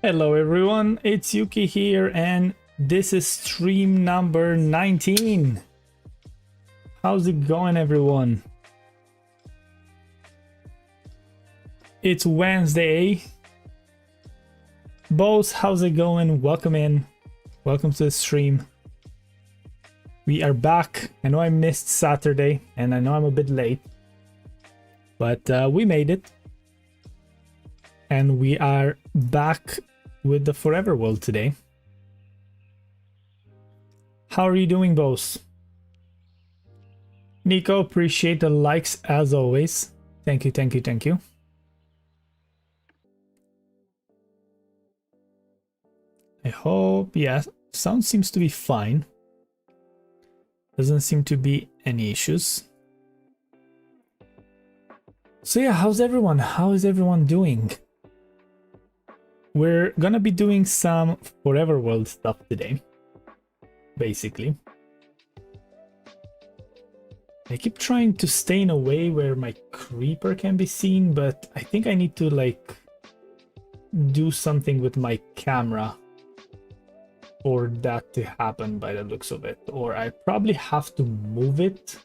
Hello everyone, it's Yuki here and this is stream number 19. How's it going everyone? It's Wednesday. Boss, how's it going? Welcome in. Welcome to the stream. We are back. I know I missed Saturday and I know I'm a bit late, but we made it. And we are back with the Forever World today. How are you doing, boss? Nico, appreciate the likes as always. Thank you, thank you, thank you. I hope, yeah, sound seems to be fine. Doesn't seem to be any issues. So yeah, how's everyone? How is everyone doing? We're gonna be doing some Forever World stuff today, basically. I keep trying to stay in a way where my creeper can be seen, but I think I need to like do something with my camera for that to happen by the looks of it, or I probably have to move it.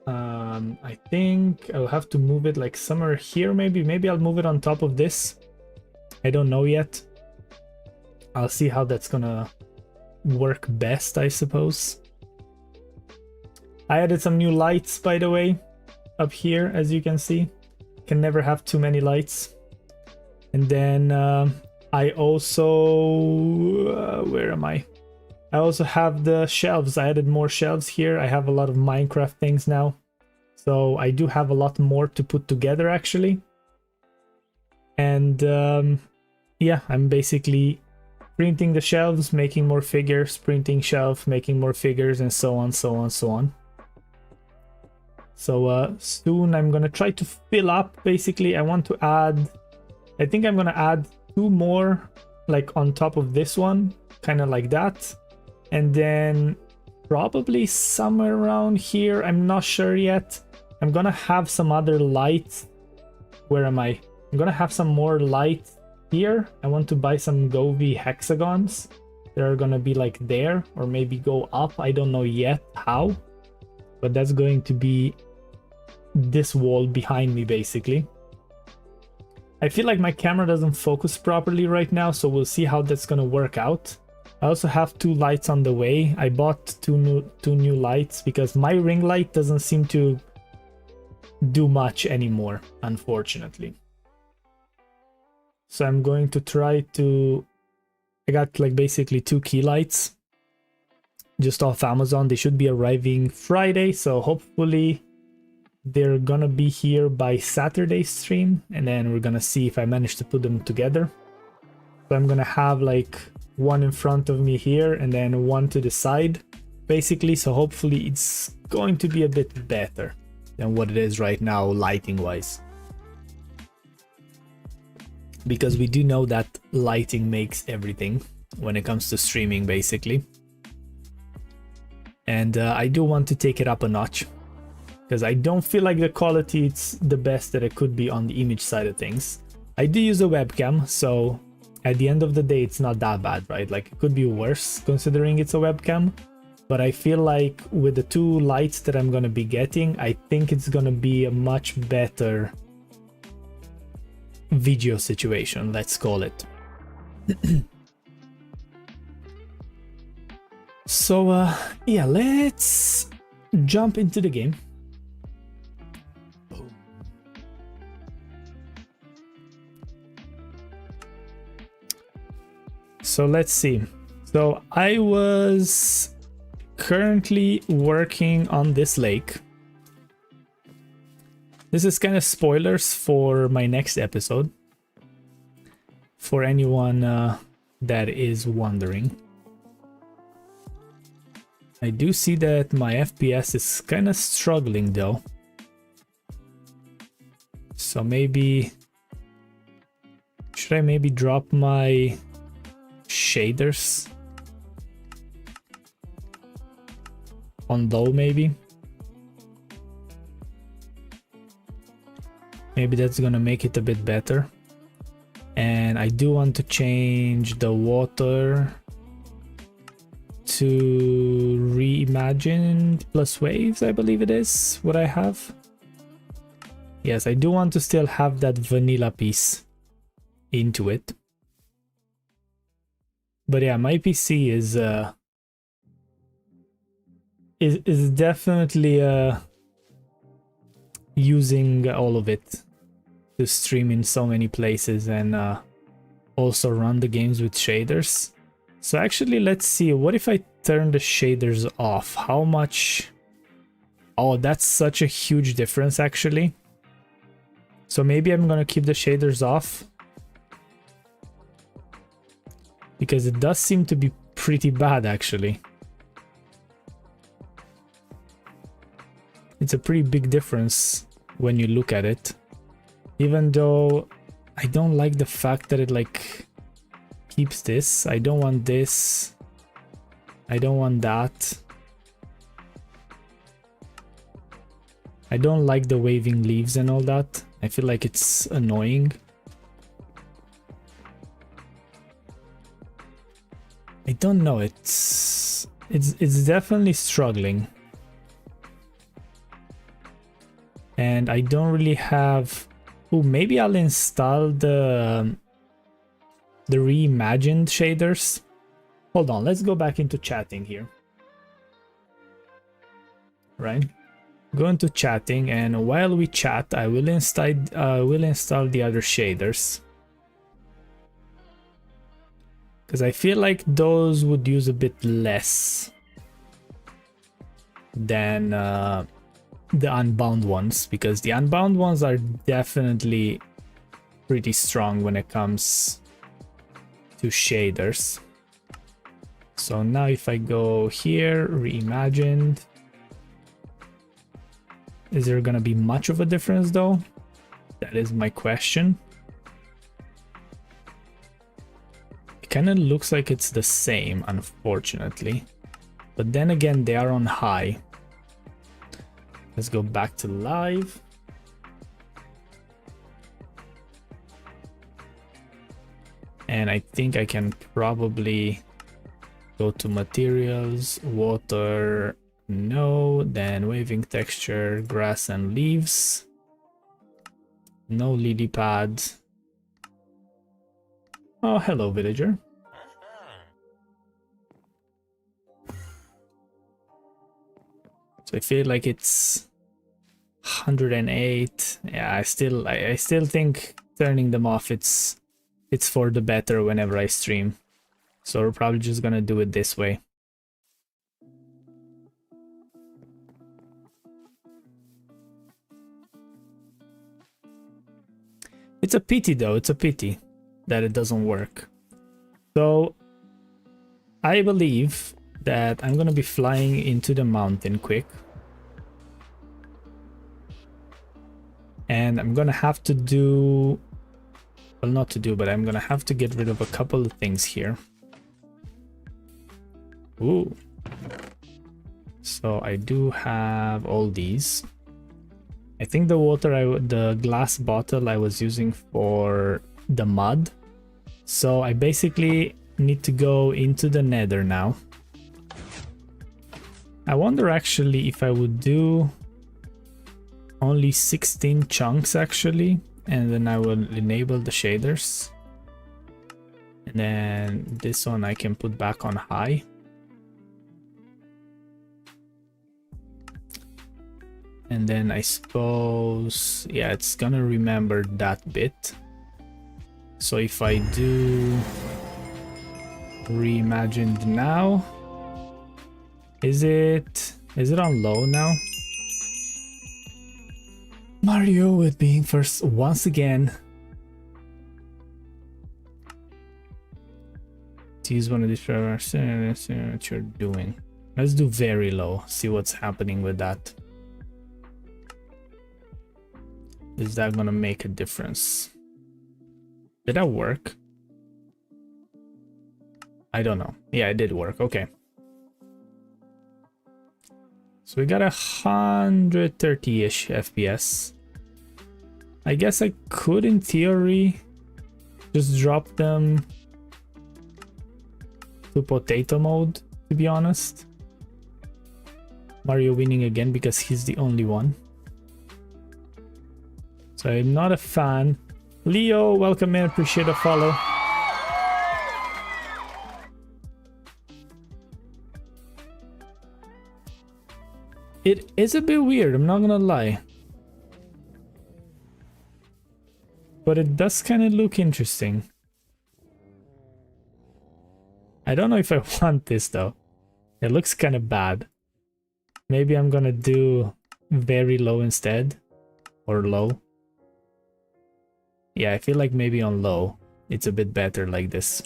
I think I'll have to move it like somewhere here, maybe I'll move it on top of this. I don't know yet. I'll see how that's gonna work best, I suppose. I added some new lights, by the way, up here, as you can see. Can never have too many lights. And then I also... where am I? I also have the shelves. I added more shelves here. I have a lot of Minecraft things now. So I do have a lot more to put together, actually. And yeah, I'm basically printing the shelves, making more figures, printing shelf, making more figures, and so on, so on, so on. So soon I'm gonna try to fill up. Basically, I want to add, I think I'm gonna add 2 more, like on top of this one, kind of like that. And then probably somewhere around here, I'm not sure yet. I'm gonna have some other lights. Where am I? I'm gonna have some more lights here. I want to buy some Govee hexagons. They're gonna be like there, or maybe go up. I don't know yet how, but that's going to be this wall behind me, basically. I feel like my camera doesn't focus properly right now, so we'll see how that's gonna work out. I also have 2 lights on the way. I bought two new lights because my ring light doesn't seem to do much anymore, unfortunately. So I'm going to try to... I got like basically 2 key lights just off Amazon. They should be arriving Friday, so hopefully they're gonna be here by Saturday's stream, and then we're gonna see if I manage to put them together. So I'm gonna have like 1 in front of me here and then 1 to the side, basically. So hopefully it's going to be a bit better than what it is right now, lighting wise. Because we do know that lighting makes everything when it comes to streaming, basically. And I do want to take it up a notch, because I don't feel like the quality it's the best that it could be on the image side of things. I do use a webcam, so at the end of the day it's not that bad, right? Like, it could be worse considering it's a webcam, but I feel like with the 2 lights that I'm gonna be getting, I think it's gonna be a much better video situation, let's call it. So yeah, let's jump into the game. So let's see. So I was currently working on this lake. This is kind of spoilers for my next episode, for anyone that is wondering. I do see that my FPS is kind of struggling though. So maybe... should I maybe drop my shaders on low, maybe? Maybe that's gonna make it a bit better. And And I do want to change the water to reimagined plus waves, I believe it is what I have. Yes, I do want to still have that vanilla piece into it. But yeah, my PC is definitely using all of it to stream in so many places and also run the games with shaders. So actually, let's see, what if I turn the shaders off? How much? Oh, that's such a huge difference actually. So maybe I'm gonna keep the shaders off, because it does seem to be pretty bad actually. It's a pretty big difference when you look at it. Even though I don't like the fact that it like keeps this. I don't want this. I don't want that. I don't like the waving leaves and all that. I feel like it's annoying. I don't know, it's definitely struggling. And I don't really have... Oh, maybe I'll install the reimagined shaders. Hold on, let's go back into chatting here. Right? Go into chatting, and while we chat, I will install the other shaders. Because I feel like those would use a bit less than the unbound ones, because the unbound ones are definitely pretty strong when it comes to shaders. So now if I go here, reimagined, is there gonna be much of a difference though? That is my question. It kind of looks like it's the same, unfortunately. But then again, they are on high. Let's go back to live. And I think I can probably go to materials, water, no, then waving texture, grass and leaves. No lily pad. Oh, hello, villager. So I feel like it's 108. Yeah, I still think turning them off, it's for the better whenever I stream. So we're probably just gonna do it this way. It's a pity though, it's a pity that it doesn't work. So I believe that I'm gonna be flying into the mountain quick. And I'm gonna have to do... Well, not to do, but I'm gonna have to get rid of a couple of things here. Ooh. So I do have all these. I think the the glass bottle I was using for the mud. So I basically need to go into the nether now. I wonder actually if I would do only 16 chunks actually, and then I will enable the shaders. And then this one I can put back on high. And then I suppose, yeah, it's gonna remember that bit. So if I do reimagined now, is it on low now? Mario with being first once again. To use one of these programs, see what you're doing. Let's do very low, see what's happening with that. Is that gonna make a difference? Did that work? I don't know. Yeah, it did work. Okay. So we got 130-ish FPS. I guess I could, in theory, just drop them to potato mode, to be honest. Mario winning again because he's the only one. So I'm not a fan. Leo, welcome in, appreciate the follow. It is a bit weird, I'm not gonna lie. But it does kind of look interesting. I don't know if I want this though. It looks kind of bad. Maybe I'm gonna do very low instead. Or low. Yeah, I feel like maybe on low. It's a bit better like this.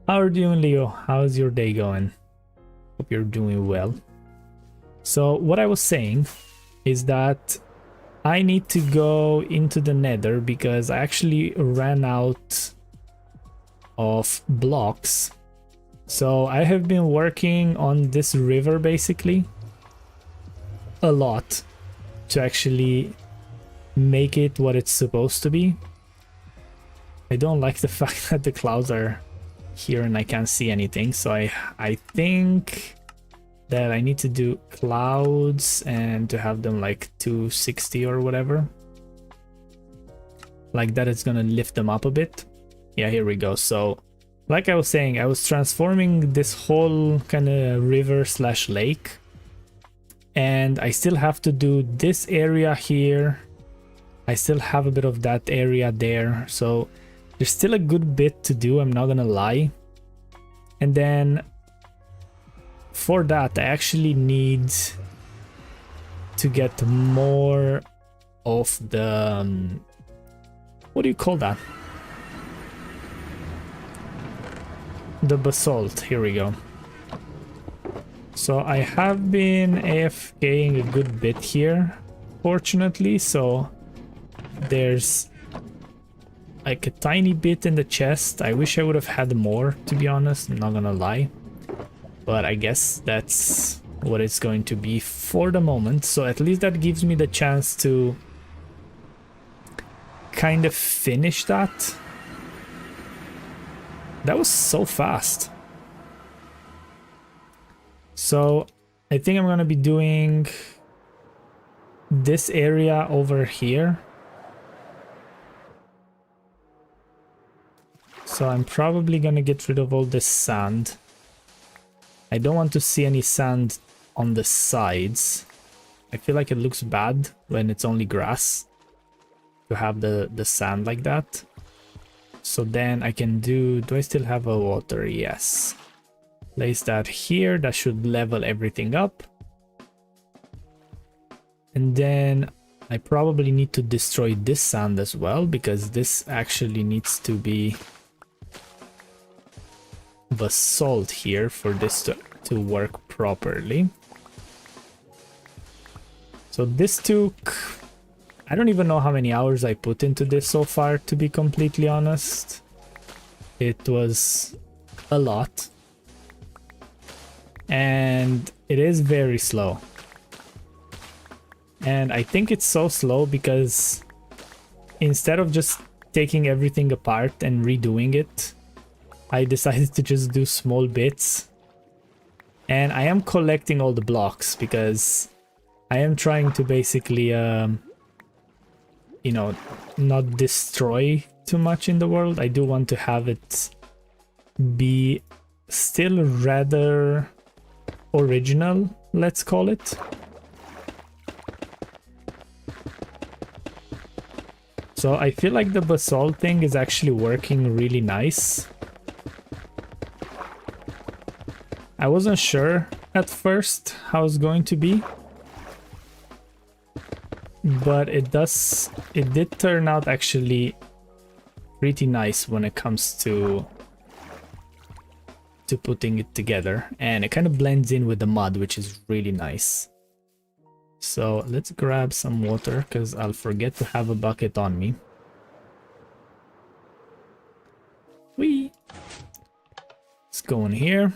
How are you doing, Leo? How's your day going? Hope you're doing well. So what I was saying is that I need to go into the nether because I actually ran out of blocks. So I have been working on this river basically a lot to actually make it what it's supposed to be. I don't like the fact that the clouds are here and I can't see anything, so I think that I need to do clouds and to have them like 260 or whatever. Like that, it's gonna lift them up a bit. Yeah, here we go. So like I was saying, I was transforming this whole kind of river slash lake, and I still have to do this area here. I still have a bit of that area there, so there's still a good bit to do, I'm not gonna lie. And then for that I actually need to get more of the what do you call that? The basalt. Here we go. So I have been AFKing a good bit here, fortunately, so there's like a tiny bit in the chest. I wish I would have had more, to be honest, I'm not gonna lie. But I guess that's what it's going to be for the moment. So at least that gives me the chance to kind of finish that. That was so fast. So I think I'm gonna be doing this area over here. So I'm probably gonna get rid of all this sand. I don't want to see any sand on the sides. I feel like it looks bad when it's only grass to have the sand like that. So then I can do I still have a water? Yes. Place that here, that should level everything up. And then I probably need to destroy this sand as well, because this actually needs to be basalt here for this to work properly. So this took, I don't even know how many hours I put into this so far, to be completely honest. It was a lot. And it is very slow. And I think it's so slow because instead of just taking everything apart and redoing it, I decided to just do small bits. And I am collecting all the blocks because I am trying to basically, you know, not destroy too much in the world. I do want to have it be still rather original, let's call it. So I feel like the basalt thing is actually working really nice. I wasn't sure at first how it's going to be, but it did turn out actually pretty nice when it comes to putting it together, and it kind of blends in with the mud, which is really nice. So let's grab some water because I'll forget to have a bucket on me. Whee! Let's go in here.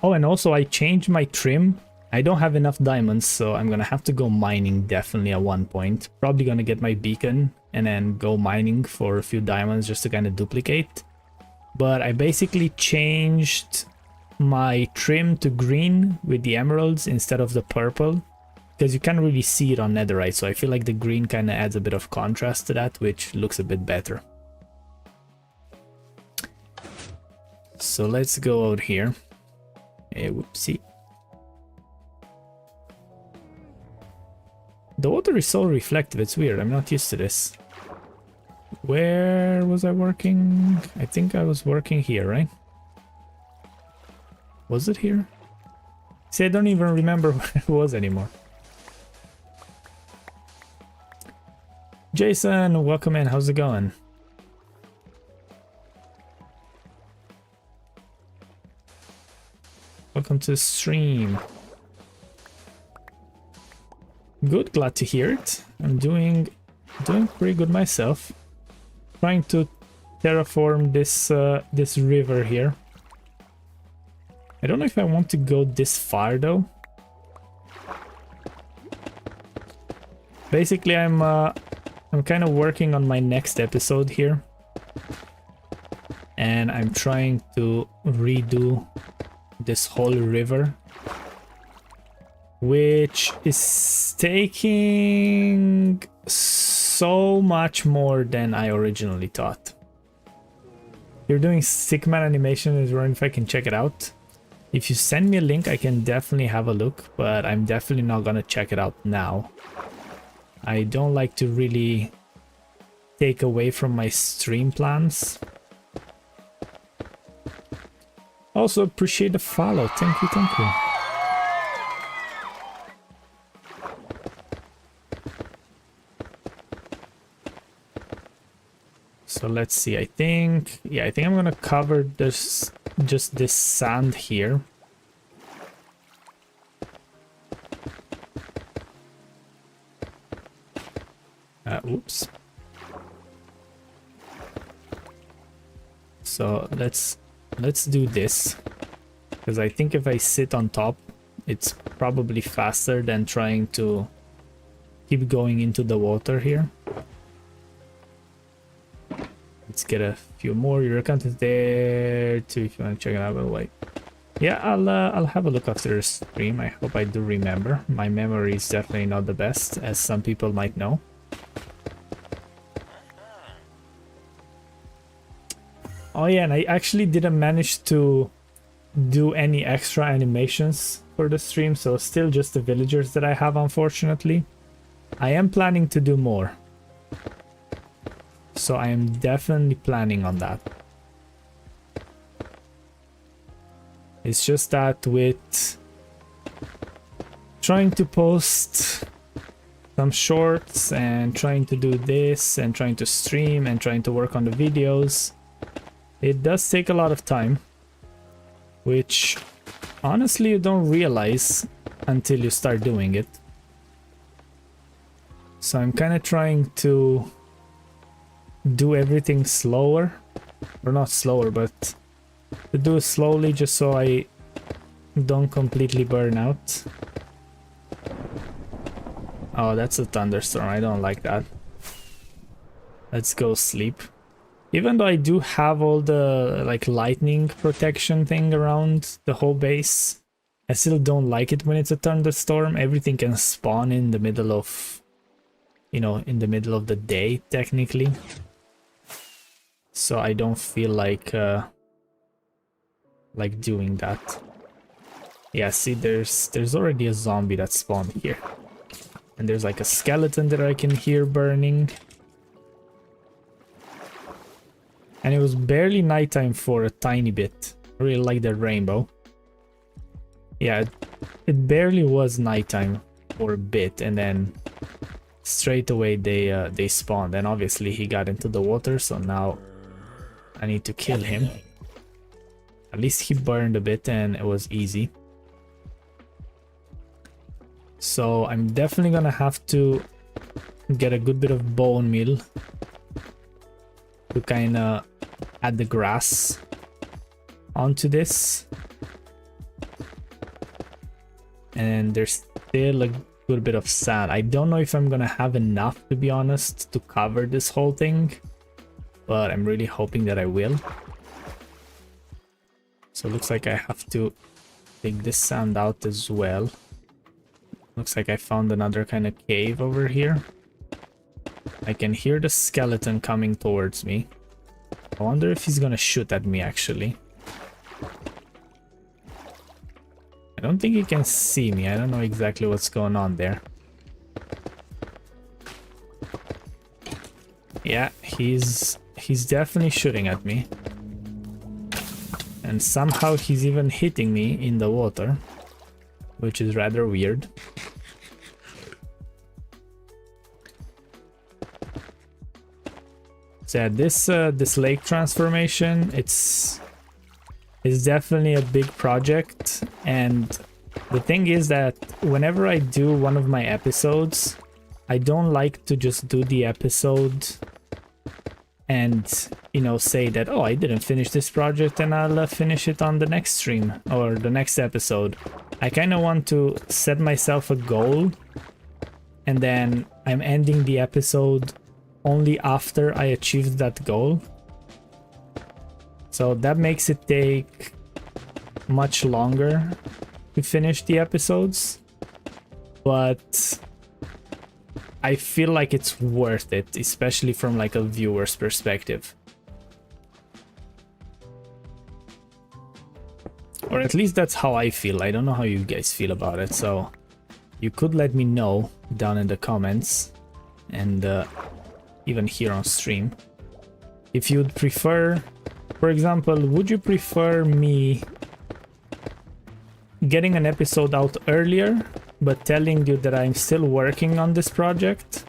Oh, and also I changed my trim I don't have enough diamonds, so I'm gonna have to go mining definitely at one point. Probably gonna get my beacon and then go mining for a few diamonds just to kind of duplicate. But I basically changed my trim to green with the emeralds instead of the purple, because you can't really see it on netherite, so I feel like the green kind of adds a bit of contrast to that, which looks a bit better. So let's go out here. Whoopsie. The water is so reflective, it's weird. I'm not used to this. Where was I working? I think I was working here, right? Was it here? See, I don't even remember where it was anymore. Jason, welcome in. How's it going? Welcome to the stream. Good, glad to hear it. I'm doing pretty good myself. Trying to terraform this river here. I don't know if I want to go this far though. Basically, I'm kind of working on my next episode here, and I'm trying to redo this whole river, which is taking so much more than I originally thought. You're doing Stickman animation. Is wondering if I can check it out. If you send me a link, I can definitely have a look, but I'm definitely not gonna check it out now. I don't like to really take away from my stream plans. Also appreciate the follow. Thank you, thank you. So let's see. I think I'm gonna cover this, just this sand here. Oops. So let's do this, because I think if I sit on top, it's probably faster than trying to keep going into the water here. Let's get a few more. Your account is there too if you want to check it out. But wait, yeah, I'll have a look after the stream. I hope I do remember. My memory is definitely not the best, as some people might know. Oh yeah, and I actually didn't manage to do any extra animations for the stream, so still just the villagers that I have, unfortunately. I am planning to do more, so I am definitely planning on that. It's just that with trying to post some shorts and trying to do this and trying to stream and trying to work on the videos, it does take a lot of time, which honestly you don't realize until you start doing it. So I'm kind of trying to do everything slower, or not slower, but to do it slowly, just so I don't completely burn out. Oh, that's a thunderstorm. I don't like that. Let's go sleep. Even though I do have all the like lightning protection thing around the whole base, I still don't like it when it's a thunderstorm. Everything can spawn in the middle of, you know, in the middle of the day technically. So I don't feel like doing that. Yeah, see, there's already a zombie that spawned here. And there's like a skeleton that I can hear burning. And it was barely nighttime for a tiny bit. I really like that rainbow. Yeah, it barely was nighttime for a bit, and then straight away they spawned. And obviously he got into the water, so now I need to kill him. At least he burned a bit and it was easy. So I'm definitely gonna have to get a good bit of bone meal to kind of add the grass onto this. and there's still a good bit of sand. I don't know if I'm gonna have enough, to be honest, to cover this whole thing, but I'm really hoping that I will. So it looks like I have to take this sand out as well. Looks like I found another kind of cave over here. I can hear the skeleton coming towards me. I wonder if he's gonna shoot at me, actually. I don't think he can see me. I don't know exactly what's going on there. Yeah, he's definitely shooting at me. And somehow he's even hitting me in the water, which is rather weird. So yeah, this lake transformation, it's definitely a big project, and the thing is that whenever I do one of my episodes, I don't like to just do the episode and, you know, say that, oh, I didn't finish this project and I'll finish it on the next stream or the next episode. I kind of want to set myself a goal, and then I'm ending the episode only after I achieved that goal. So that makes it take much longer to finish the episodes, but I feel like it's worth it, especially from like a viewer's perspective. Or at least that's how I feel. I don't know how you guys feel about it, so you could let me know down in the comments, and even here on stream, if you'd prefer, for example, would you prefer me getting an episode out earlier but telling you that I'm still working on this project?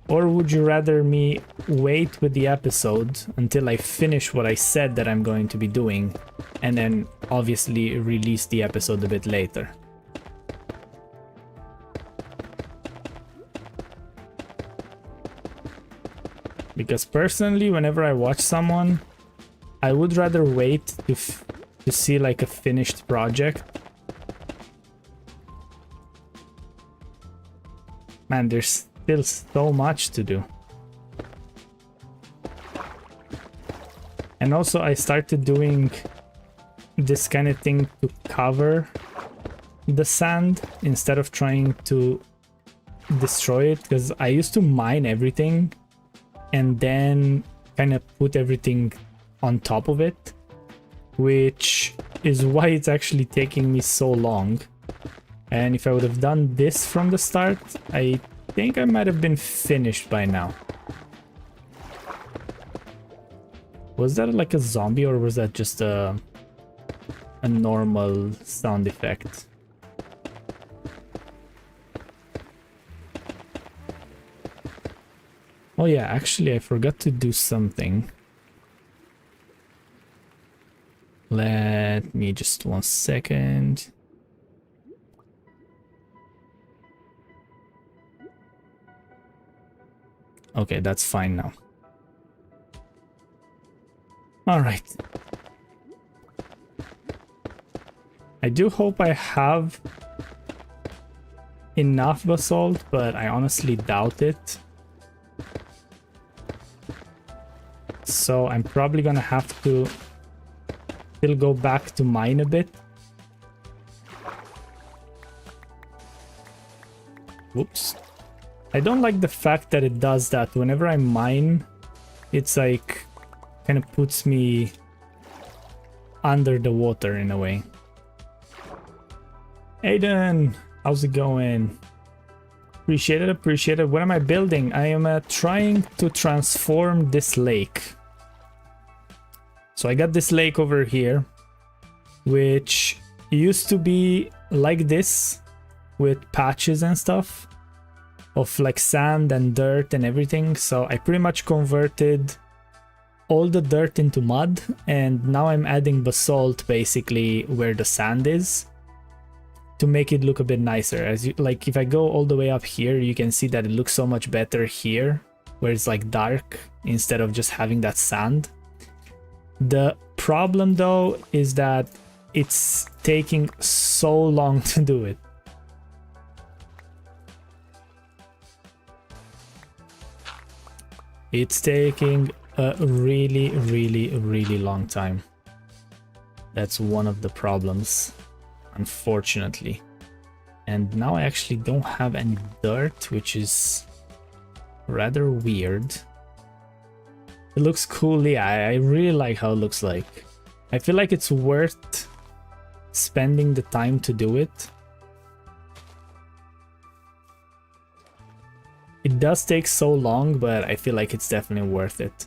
Or would you rather me wait with the episode until I finish what I said that I'm going to be doing, and then obviously release the episode a bit later? Because personally, whenever I watch someone, I would rather wait to see like a finished project. Man, there's still so much to do. And also I started doing this kind of thing to cover the sand instead of trying to destroy it, because I used to mine everything and then kind of put everything on top of it, which is why it's actually taking me so long. And if I would have done this from the start, I think I might have been finished by now. Was that like a zombie, or was that just a normal sound effect? Oh yeah, actually I forgot to do something. Let me just 1 second. Okay, that's fine now. All right. I do hope I have enough basalt, but I honestly doubt it. So I'm probably gonna have to still go back to mine a bit. Whoops. I don't like the fact that it does that. Whenever I mine, it's like kind of puts me under the water in a way. Aiden, how's it going? Appreciate it, appreciate it. What am I building? I am trying to transform this lake. So I got this lake over here, which used to be like this with patches and stuff of like sand and dirt and everything. So I pretty much converted all the dirt into mud, and now I'm adding basalt basically where the sand is to make it look a bit nicer. As you like, if I go all the way up here, you can see that it looks so much better here where it's like dark instead of just having that sand. The problem though is that it's taking so long to do it. It's taking a really, really, really long time. That's one of the problems, unfortunately. And now I actually don't have any dirt, which is rather weird. It looks cool. Yeah, I really like how it looks like. I feel like it's worth spending the time to do it. It does take so long, but I feel like it's definitely worth it.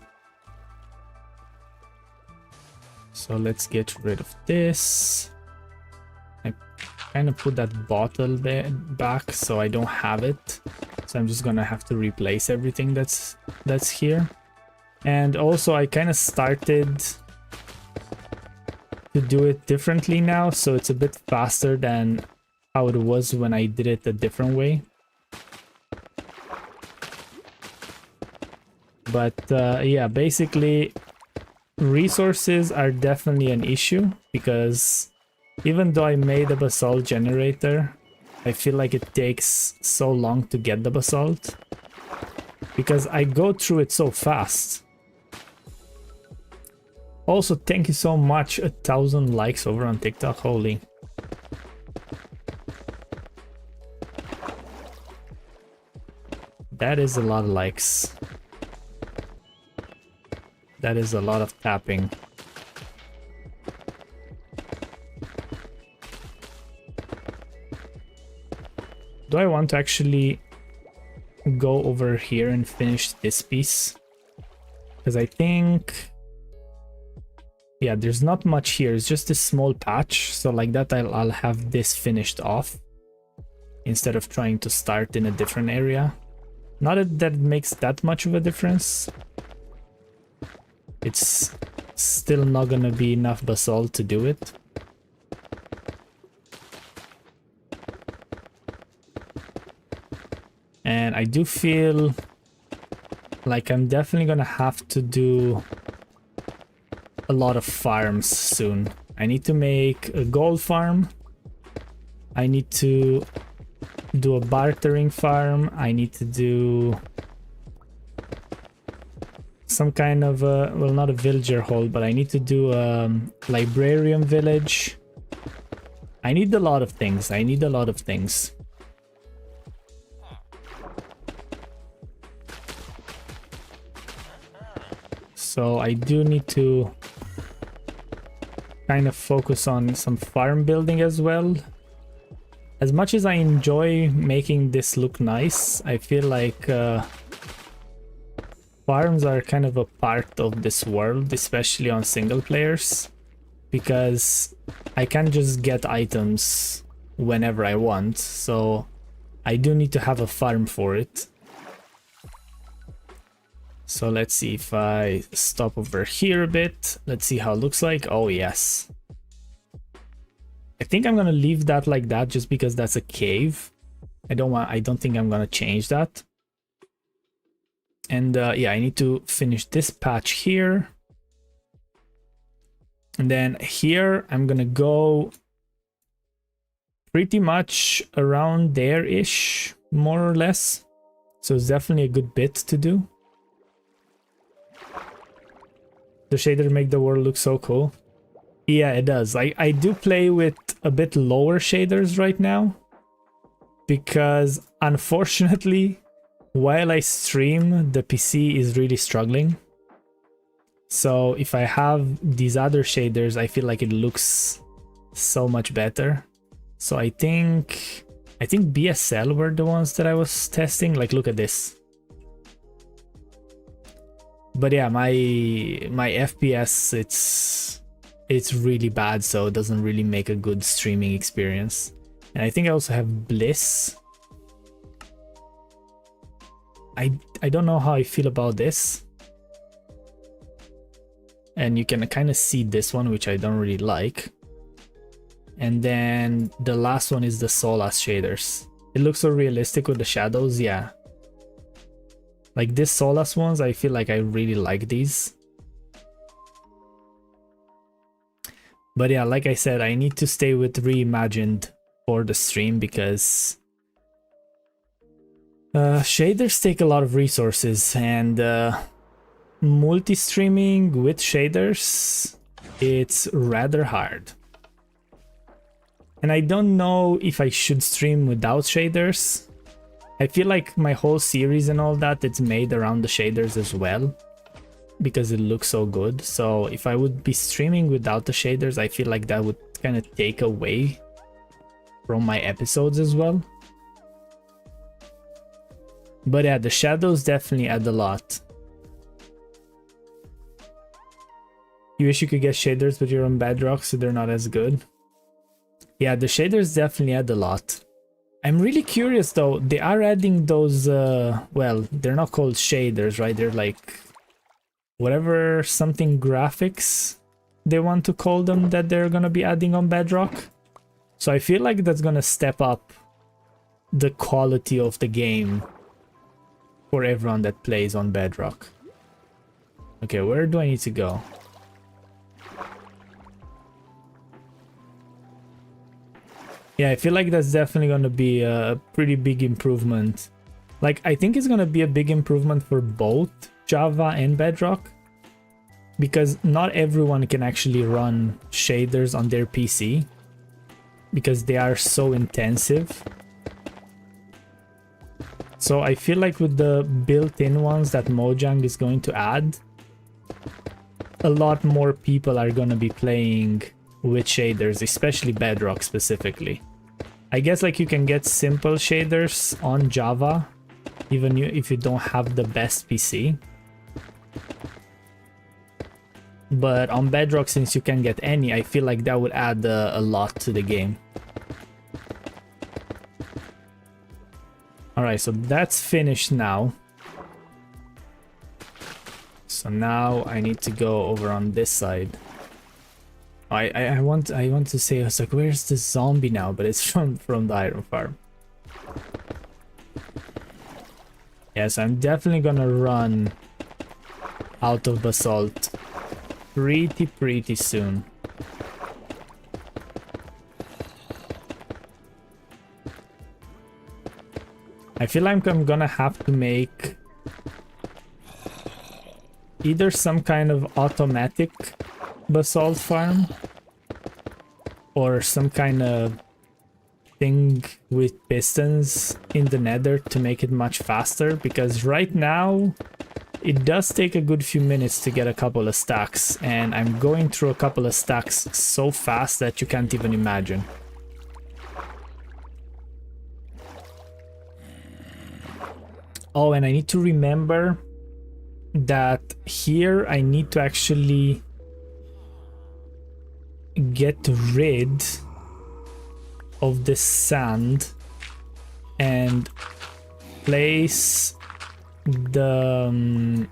So let's get rid of this. I kind of put that bottle there back so I don't have it. So I'm just gonna have to replace everything that's here. And also I kind of started to do it differently now, so it's a bit faster than how it was when I did it a different way. But yeah, basically resources are definitely an issue, because even though I made a basalt generator, I feel like it takes so long to get the basalt because I go through it so fast. Also, thank you so much, 1,000 likes over on TikTok, holy. That is a lot of likes. That is a lot of tapping. Do I want to actually go over here and finish this piece? Because I think... yeah, there's not much here. It's just a small patch. So like that, I'll have this finished off instead of trying to start in a different area. Not that it makes that much of a difference. It's still not gonna be enough basalt to do it. And I do feel like I'm definitely gonna have to do a lot of farms soon. I need to make a gold farm. I need to do a bartering farm. I need to do some kind of a, well, not a villager hall, but I need to do a librarian village. I need a lot of things. I need a lot of things. So I do need to kind of focus on some farm building as well. As much as I enjoy making this look nice, I feel like farms are kind of a part of this world, especially on single players, because I can't just get items whenever I want, so I do need to have a farm for it. So let's see if I stop over here a bit. Let's see how it looks like. Oh, yes. I think I'm gonna leave that like that just because that's a cave. I don't think I'm gonna change that. And yeah, I need to finish this patch here. And then here I'm gonna go pretty much around there-ish, more or less. So it's definitely a good bit to do. The shader make the world look so cool. Yeah, it does. I do play with a bit lower shaders right now, because unfortunately, while I stream, the PC is really struggling. So if I have these other shaders, I feel like it looks so much better. So I think BSL were the ones that I was testing. Like, look at this. But yeah, my FPS, it's really bad, so it doesn't really make a good streaming experience. And I think I also have Bliss. I don't know how I feel about this. And you can kind of see this one, which I don't really like. And then the last one is the Solas shaders. It looks so realistic with the shadows, yeah. Like this Solas ones, I feel like I really like these. But yeah, like I said, I need to stay with Reimagined for the stream because Shaders take a lot of resources, and multi-streaming with shaders, it's rather hard. And I don't know if I should stream without shaders. I feel like my whole series and all that, it's made around the shaders as well, because it looks so good. So if I would be streaming without the shaders, I feel like that would kind of take away from my episodes as well. But yeah, the shadows definitely add a lot. You wish you could get shaders, but you're on Bedrock, so they're not as good. Yeah, the shaders definitely add a lot. I'm really curious though, they are adding those, well, they're not called shaders, right? They're like, whatever, something graphics they want to call them, that they're gonna be adding on Bedrock. So I feel like that's gonna step up the quality of the game for everyone that plays on Bedrock. Okay, where do I need to go? Yeah, I feel like that's definitely going to be a pretty big improvement. Like, I think it's going to be a big improvement for both Java and Bedrock, because not everyone can actually run shaders on their PC because they are so intensive. So I feel like with the built-in ones that Mojang is going to add, a lot more people are going to be playing with shaders, especially Bedrock specifically. I guess like you can get simple shaders on Java, even if you don't have the best PC. But on Bedrock, since you can get any, I feel like that would add a lot to the game. Alright, so that's finished now. So now I need to go over on this side. I want to say, I was like, where's the zombie now? But it's from the iron farm. Yes, I'm definitely gonna run out of basalt pretty soon. I feel like I'm gonna have to make either some kind of automatic basalt farm or some kind of thing with pistons in the nether to make it much faster, because right now it does take a good few minutes to get a couple of stacks, and I'm going through a couple of stacks so fast that you can't even imagine. Oh, and I need to remember that here I need to actually get rid of the sand and place the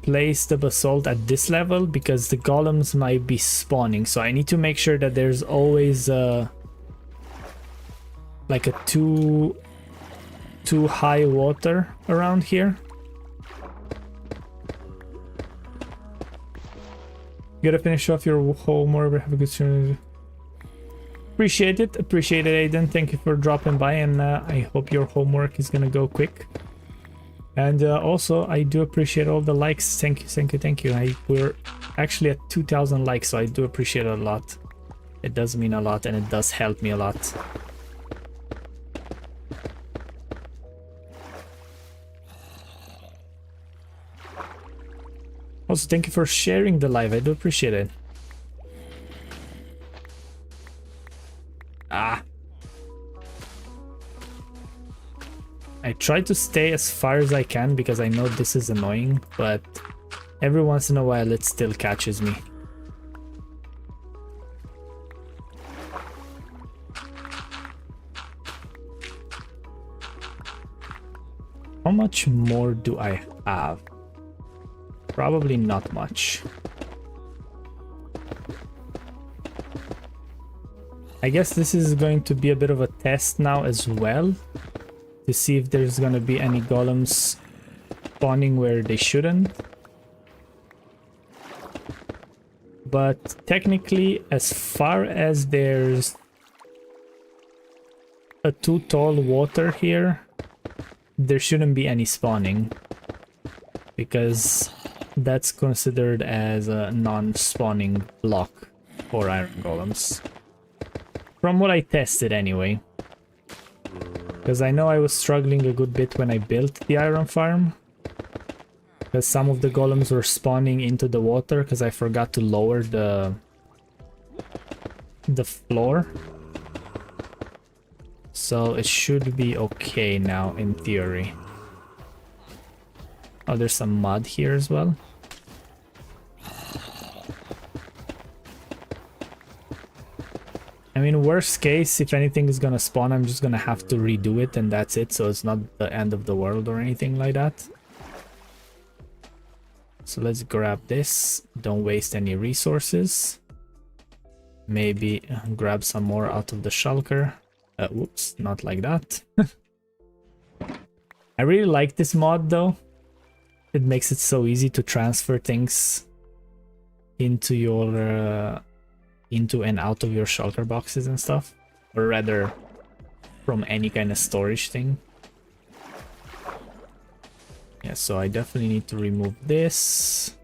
place the basalt at this level, because the golems might be spawning. So I need to make sure that there's always like a too high water around here. You gotta finish off your homework. Have a good stream. Appreciate it, Aiden. Thank you for dropping by, and I hope your homework is gonna go quick. And also, I do appreciate all the likes. Thank you. We're actually at 2,000 likes, so I do appreciate it a lot. It does mean a lot, and it does help me a lot. Also, thank you for sharing the live. I do appreciate it. I try to stay as far as I can because I know this is annoying, but every once in a while it still catches me. How much more do I have? Probably not much. I guess this is going to be a bit of a test now as well, to see if there's gonna be any golems spawning where they shouldn't. But technically, as far as there's a too tall water here, there shouldn't be any spawning, because that's considered as a non-spawning block for iron golems. From what I tested anyway. Because I know I was struggling a good bit when I built the iron farm. Because some of the golems were spawning into the water because I forgot to lower the floor. So it should be okay now in theory. Oh, there's some mud here as well. I mean, worst case, if anything is gonna spawn, I'm just gonna have to redo it and that's it. So it's not the end of the world or anything like that. So let's grab this. Don't waste any resources. Maybe grab some more out of the shulker. Whoops, not like that. I really like this mod though. It makes it so easy to transfer things into your into and out of your shulker boxes and stuff, or rather from any kind of storage thing. Yeah, so I definitely need to remove this.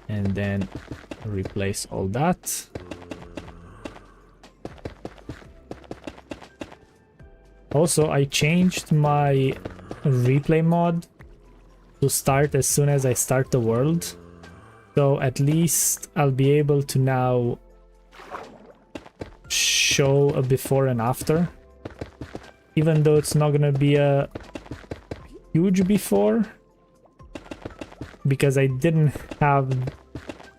And then replace all that. Also, I changed my replay mod to start as soon as I start the world. So at least I'll be able to now show a before and after. Even though it's not gonna be a huge before. Because I didn't have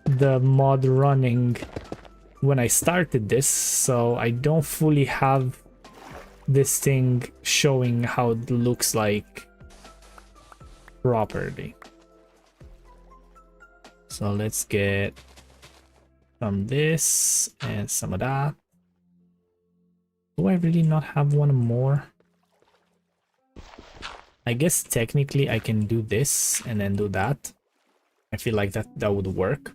the mod running when I started this, so I don't fully have this thing showing how it looks like properly. So let's get some this and some of that. Do I really not have one more? I guess technically I can do this and then do that. I feel like that would work.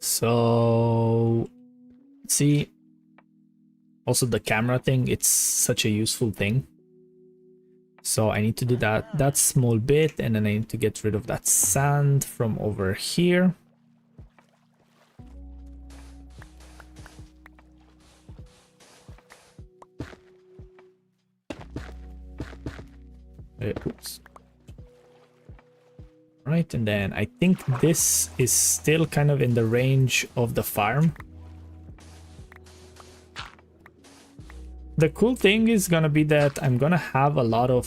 So, see, also the camera thing, it's such a useful thing. So I need to do that small bit, and then I need to get rid of that sand from over here. Oops. Right, and then I think this is still kind of in the range of the farm. The cool thing is gonna be that I'm gonna have a lot of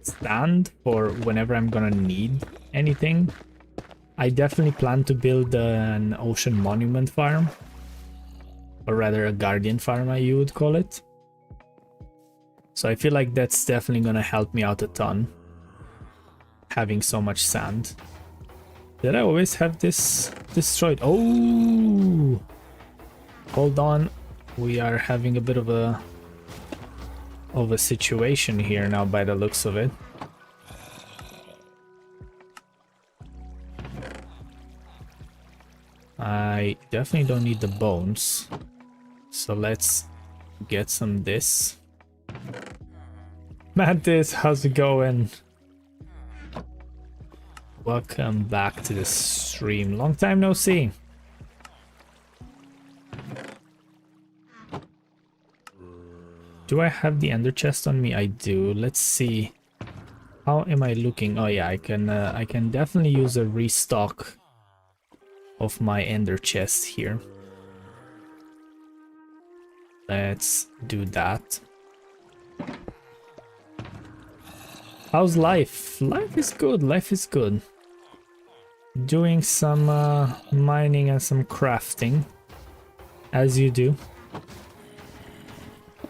stand for whenever I'm gonna need anything. I definitely plan to build an ocean monument farm, or rather a guardian farm, you would call it. So I feel like that's definitely gonna help me out a ton, having so much sand. Did I always have this destroyed? Oh, hold on, we are having a bit of a situation here now by the looks of it. I definitely don't need the bones, so let's get some this. Mantis, how's it going? Welcome back to the stream. Long time no see. Do I have the ender chest on me? I do. Let's see. How am I looking? Oh yeah, I can definitely use a restock of my ender chest here. Let's do that. How's life? Life is good. Life is good. Doing some mining and some crafting, as you do.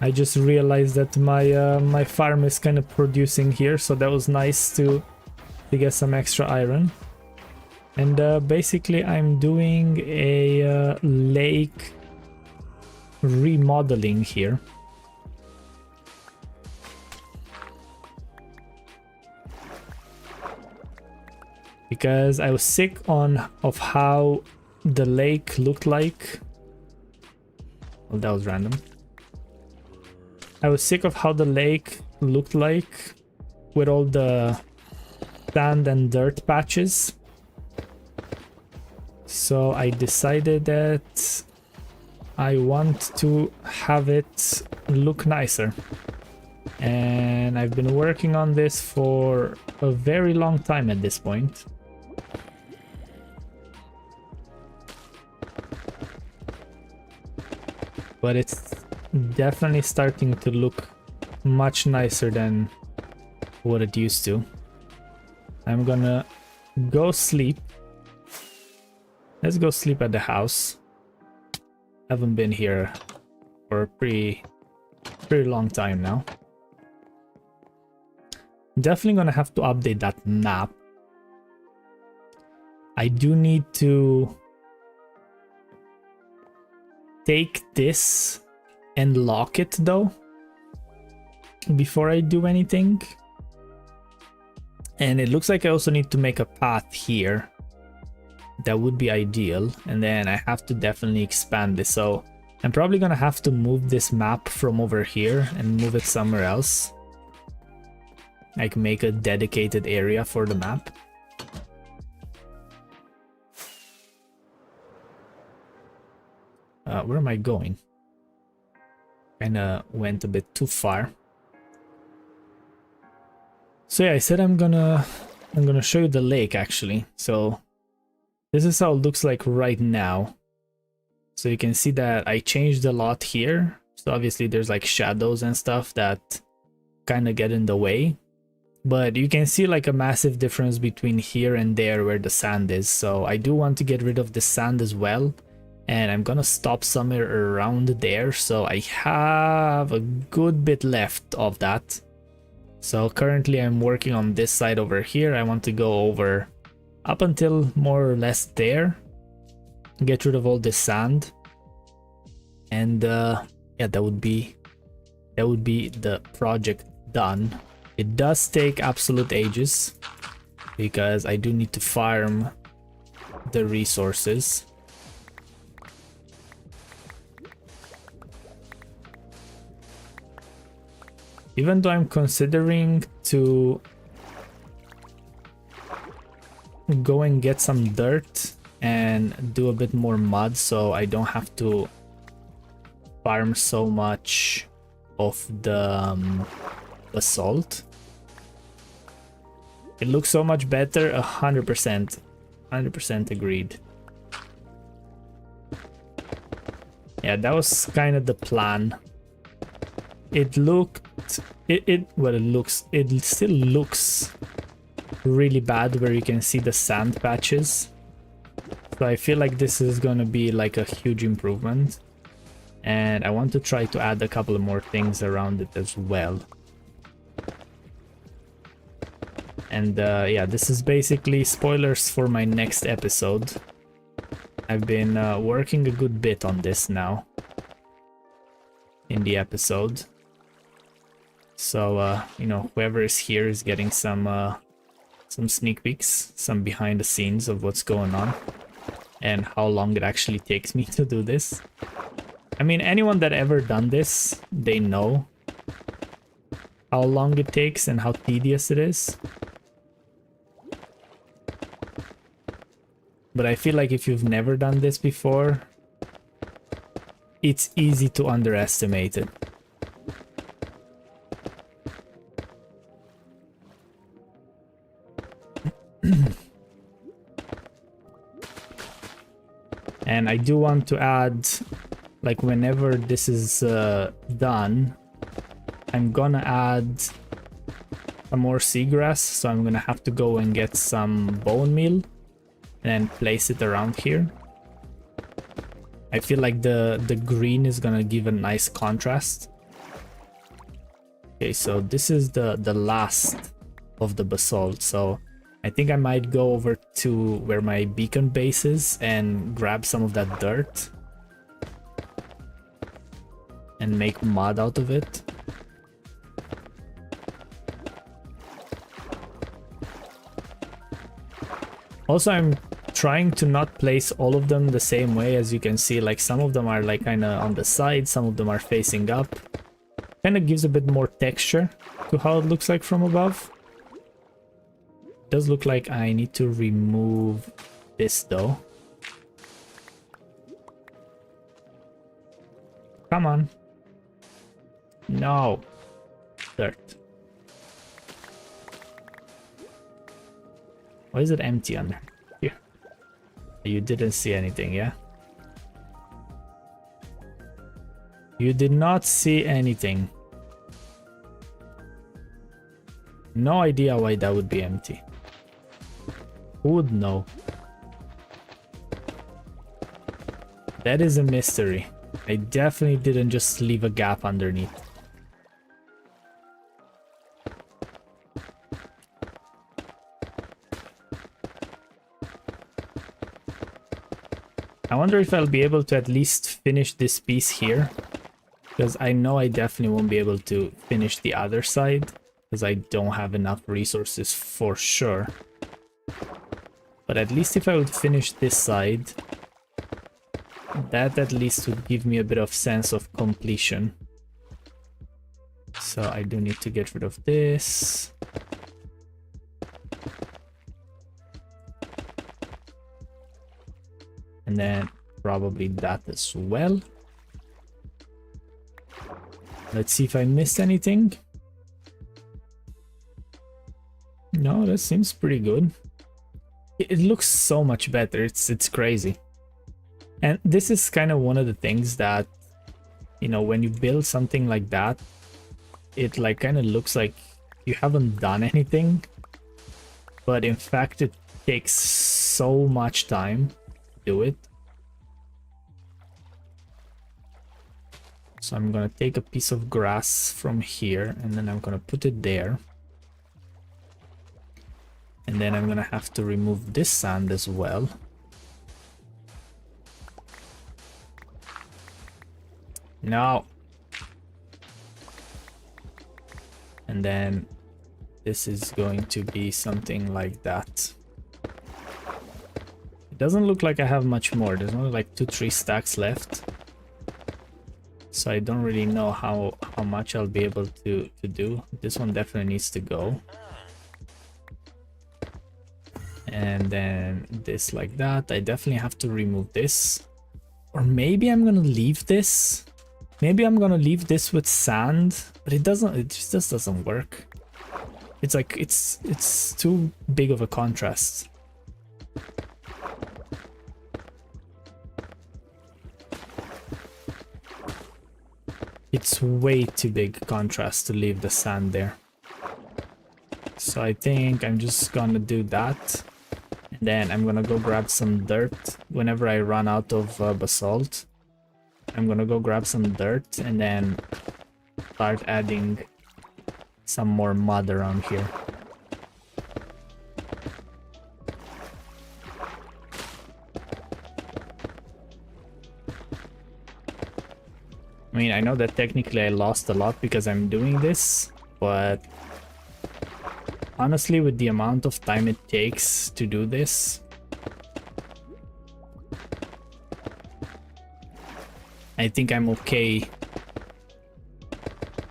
I just realized that my my farm is kind of producing here, so that was nice to get some extra iron. And basically, I'm doing a lake remodeling here. Because I was sick of how the lake looked like. Well, that was random. I was sick of how the lake looked like with all the sand and dirt patches. So I decided that I want to have it look nicer. And I've been working on this for a very long time at this point. But it's definitely starting to look much nicer than what it used to. I'm gonna go sleep. Let's go sleep at the house. Haven't been here for a pretty long time now. Definitely gonna have to update that map. I do need to take this and lock it though before I do anything. And it looks like I also need to make a path here. That would be ideal. And then I have to definitely expand this. So I'm probably gonna have to move this map from over here and move it somewhere else. I can make a dedicated area for the map. Where am I going? Kinda went a bit too far. So yeah, I said I'm gonna show you the lake actually. So this is how it looks like right now. So you can see that I changed a lot here. So obviously there's like shadows and stuff that kind of get in the way. But you can see like a massive difference between here and there where the sand is. So I do want to get rid of the sand as well. And I'm gonna stop somewhere around there. So I have a good bit left of that. So currently I'm working on this side over here. I want to go over up until more or less there. Get rid of all this sand. And yeah, that would be the project done. It does take absolute ages because I do need to farm the resources. Even though I'm considering to go and get some dirt and do a bit more mud so I don't have to farm so much of the basalt. It looks so much better, 100% agreed. Yeah, that was kind of the plan. It looked, it still looks really bad where you can see the sand patches. So I feel like this is gonna be like a huge improvement. And I want to try to add a couple of more things around it as well. And yeah, this is basically spoilers for my next episode. I've been working a good bit on this now in the episode. So, you know, whoever is here is getting some sneak peeks, some behind the scenes of what's going on and how long it actually takes me to do this. I mean, anyone that ever done this, they know how long it takes and how tedious it is. But I feel like if you've never done this before, it's easy to underestimate it. And I do want to add, like whenever this is done, I'm gonna add some more seagrass. So I'm gonna have to go and get some bone meal and place it around here. I feel like the green is gonna give a nice contrast. Okay, so this is the last of the basalt. So I think I might go over to where my beacon base is and grab some of that dirt. and make mud out of it. Also, I'm trying to not place all of them the same way. As you can see, like some of them are like kind of on the side, some of them are facing up. Kind of gives a bit more texture to how it looks like from above. It does look like I need to remove this though. Come on. No. Dirt. Why is it empty under here? You didn't see anything, yeah? You did not see anything. No idea why that would be empty. Who would know? That is a mystery. I definitely didn't just leave a gap underneath. I wonder if I'll be able to at least finish this piece here, because I know I definitely won't be able to finish the other side, because I don't have enough resources for sure. But at least if I would finish this side, that at least would give me a bit of sense of completion. So I do need to get rid of this. And then probably that as well. Let's see if I missed anything. No, that seems pretty good. It looks so much better. It's crazy. And this is kind of one of the things that, you know, when you build something like that, it like kind of looks like you haven't done anything. But in fact, it takes so much time do it. So I'm gonna take a piece of grass from here and then I'm gonna put it there. And then I'm gonna have to remove this sand as well. No. And then this is going to be something like that. Doesn't look like I have much more. There's only like 2-3 stacks left, so I don't really know how much I'll be able to do. This one definitely needs to go, and then this like that. I definitely have to remove this, or maybe I'm gonna leave this. Maybe I'm gonna leave this with sand, but it doesn't. It just doesn't work. It's like it's too big of a contrast. It's way too big contrast to leave the sand there. So I think I'm just gonna do that. And then I'm gonna go grab some dirt whenever I run out of basalt. I'm gonna go grab some dirt and then start adding some more mud around here. I mean, I know that technically I lost a lot because I'm doing this, but honestly, with the amount of time it takes to do this, I think I'm okay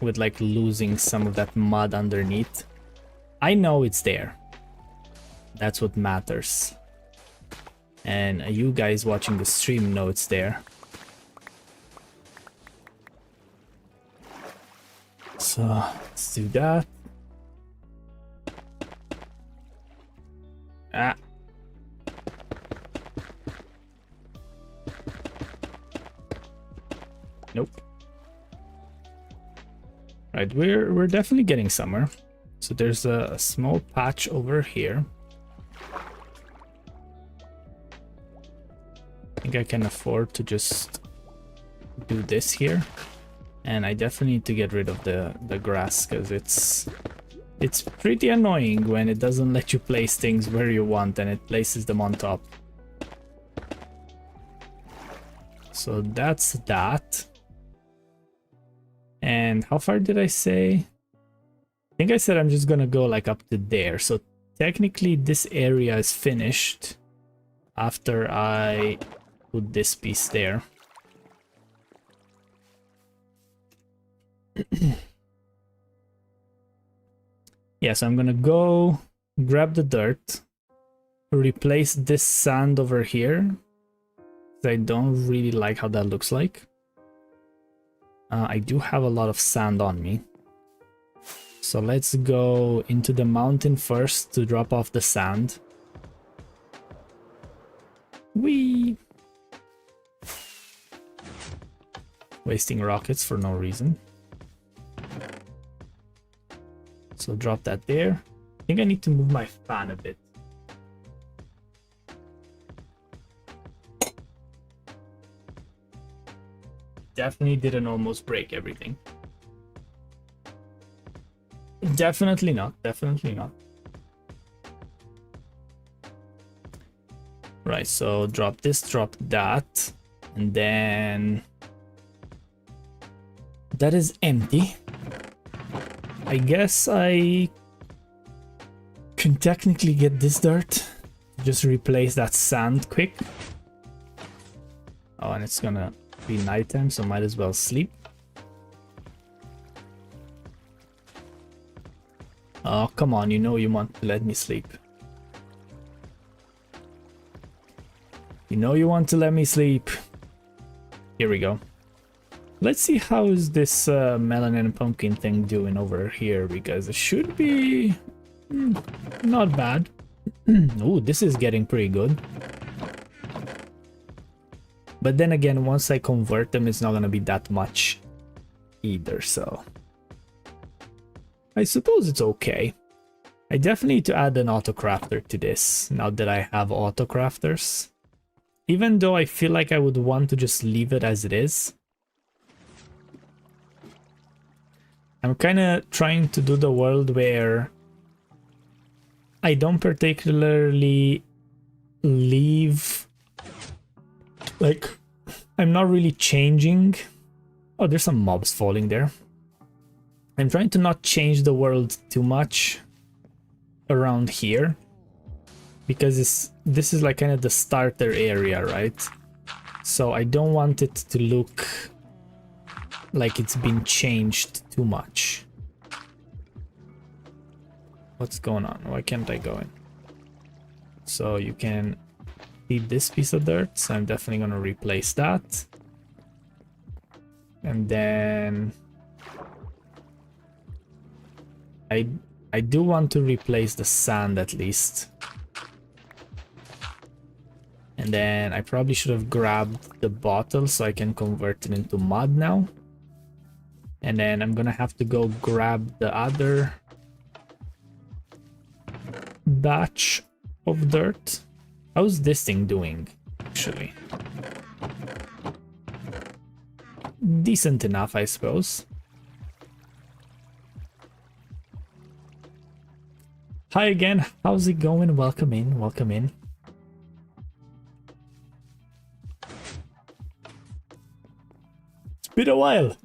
with like losing some of that mud underneath. I know it's there. That's what matters. And you guys watching the stream know it's there. So let's do that. Ah. Nope. Right, we're definitely getting somewhere. So there's a small patch over here. I think I can afford to just do this here. And I definitely need to get rid of the grass, because it's pretty annoying when it doesn't let you place things where you want and it places them on top. So that's that. And how far did I say? I think I said I'm just gonna go like up to there. So technically this area is finished after I put this piece there. Yeah, so I'm gonna go grab the dirt, replace this sand over here. I don't really like how that looks like. I do have a lot of sand on me. So let's go into the mountain first to drop off the sand. Whee! Wasting rockets for no reason. So drop that there. I think I need to move my fan a bit. Definitely didn't almost break everything. Definitely not. Definitely not. Right, so drop this, drop that, and then that is empty. I guess I can technically get this dirt. Just replace that sand quick. Oh, and it's gonna be nighttime, so might as well sleep. Oh, come on, you know you want to let me sleep. You know you want to let me sleep. Here we go. Let's see how is this melon and pumpkin thing doing over here, because it should be not bad. Ooh, this is getting pretty good. But then again, once I convert them, it's not gonna be that much either, so I suppose it's okay. I definitely need to add an auto crafter to this now that I have auto crafters. Even though I feel like I would want to just leave it as it is. I'm kind of trying to do the world where I don't particularly leave, like, I'm not really changing. Oh, there's some mobs falling there. I'm trying to not change the world too much around here, because this is like kind of the starter area, right? So I don't want it to look like it's been changed too much. What's going on? Why can't I go in? So you can see this piece of dirt, so I'm definitely going to replace that. And then I do want to replace the sand at least. And then I probably should have grabbed the bottle so I can convert it into mud now. And then I'm gonna have to go grab the other batch of dirt. How's this thing doing, actually? Decent enough, I suppose. Hi again, how's it going? Welcome in, welcome in. It's been a while.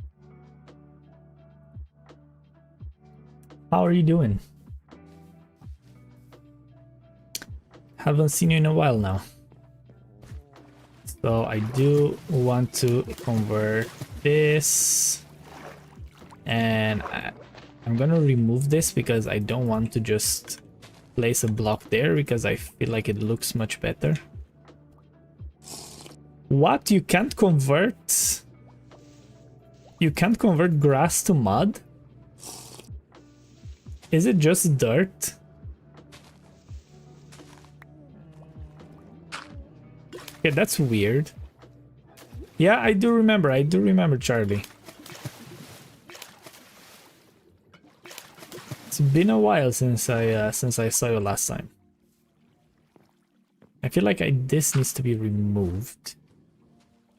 How are you doing? Haven't seen you in a while now. So I do want to convert this. And I'm gonna remove this because I don't want to just place a block there, because I feel like it looks much better. What? You can't convert? You can't convert grass to mud? Is it just dirt? Yeah, that's weird. Yeah, I do remember, Charlie. It's been a while since I saw you last time. I feel like this needs to be removed.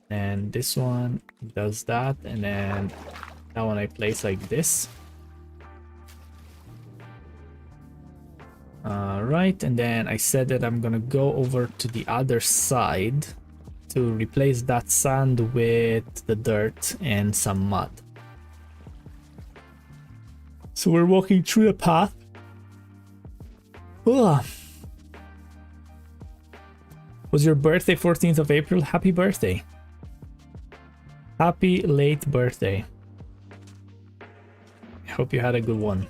And this one does that, and then that one I place like this. Right, and then I said that I'm gonna go over to the other side to replace that sand with the dirt and some mud. So we're walking through the path. Ugh. Was your birthday 14th of April? Happy birthday. Happy late birthday. I hope you had a good one.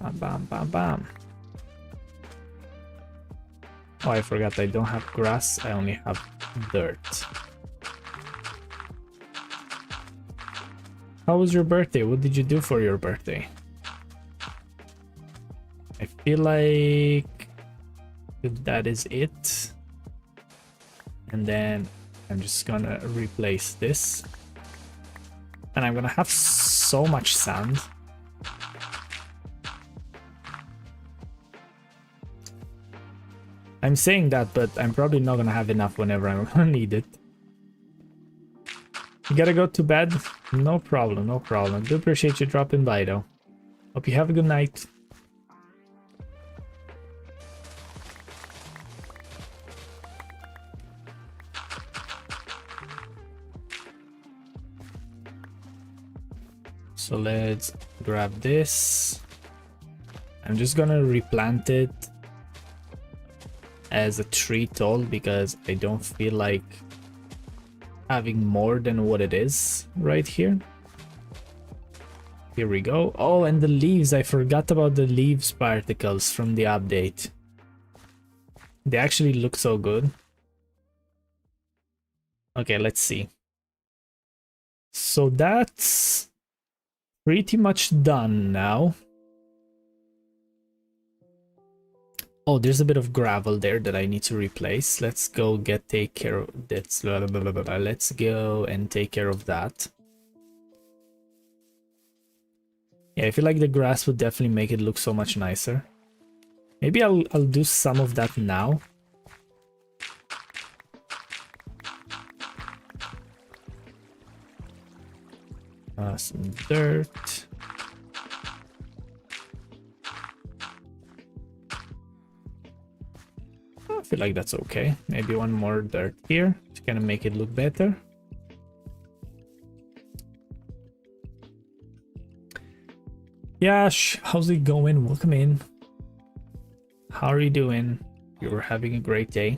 Bam, bam, bam, bam. Oh, I forgot I don't have grass, I only have dirt. How was your birthday? What did you do for your birthday? I feel like that is it. And then I'm just gonna replace this. And I'm gonna have so much sand. I'm saying that, but I'm probably not gonna have enough whenever I'm gonna need it. You gotta go to bed? No problem, no problem. Do appreciate you dropping by though. Hope you have a good night. So let's grab this. I'm just gonna replant it as a tree tall because I don't feel like having more than what it is right here. Here we go. Oh, and the leaves. I forgot about the leaves particles from the update. They actually look so good. Okay, let's see. So that's pretty much done now. Oh, there's a bit of gravel there that I need to replace. Let's go take care of this. Let's go and take care of that. Yeah, I feel like the grass would definitely make it look so much nicer. Maybe I'll do some of that now. Some dirt. I feel like that's okay. Maybe one more dirt here to kind of make it look better. Yash, how's it going? Welcome in. How are you doing? You're having a great day.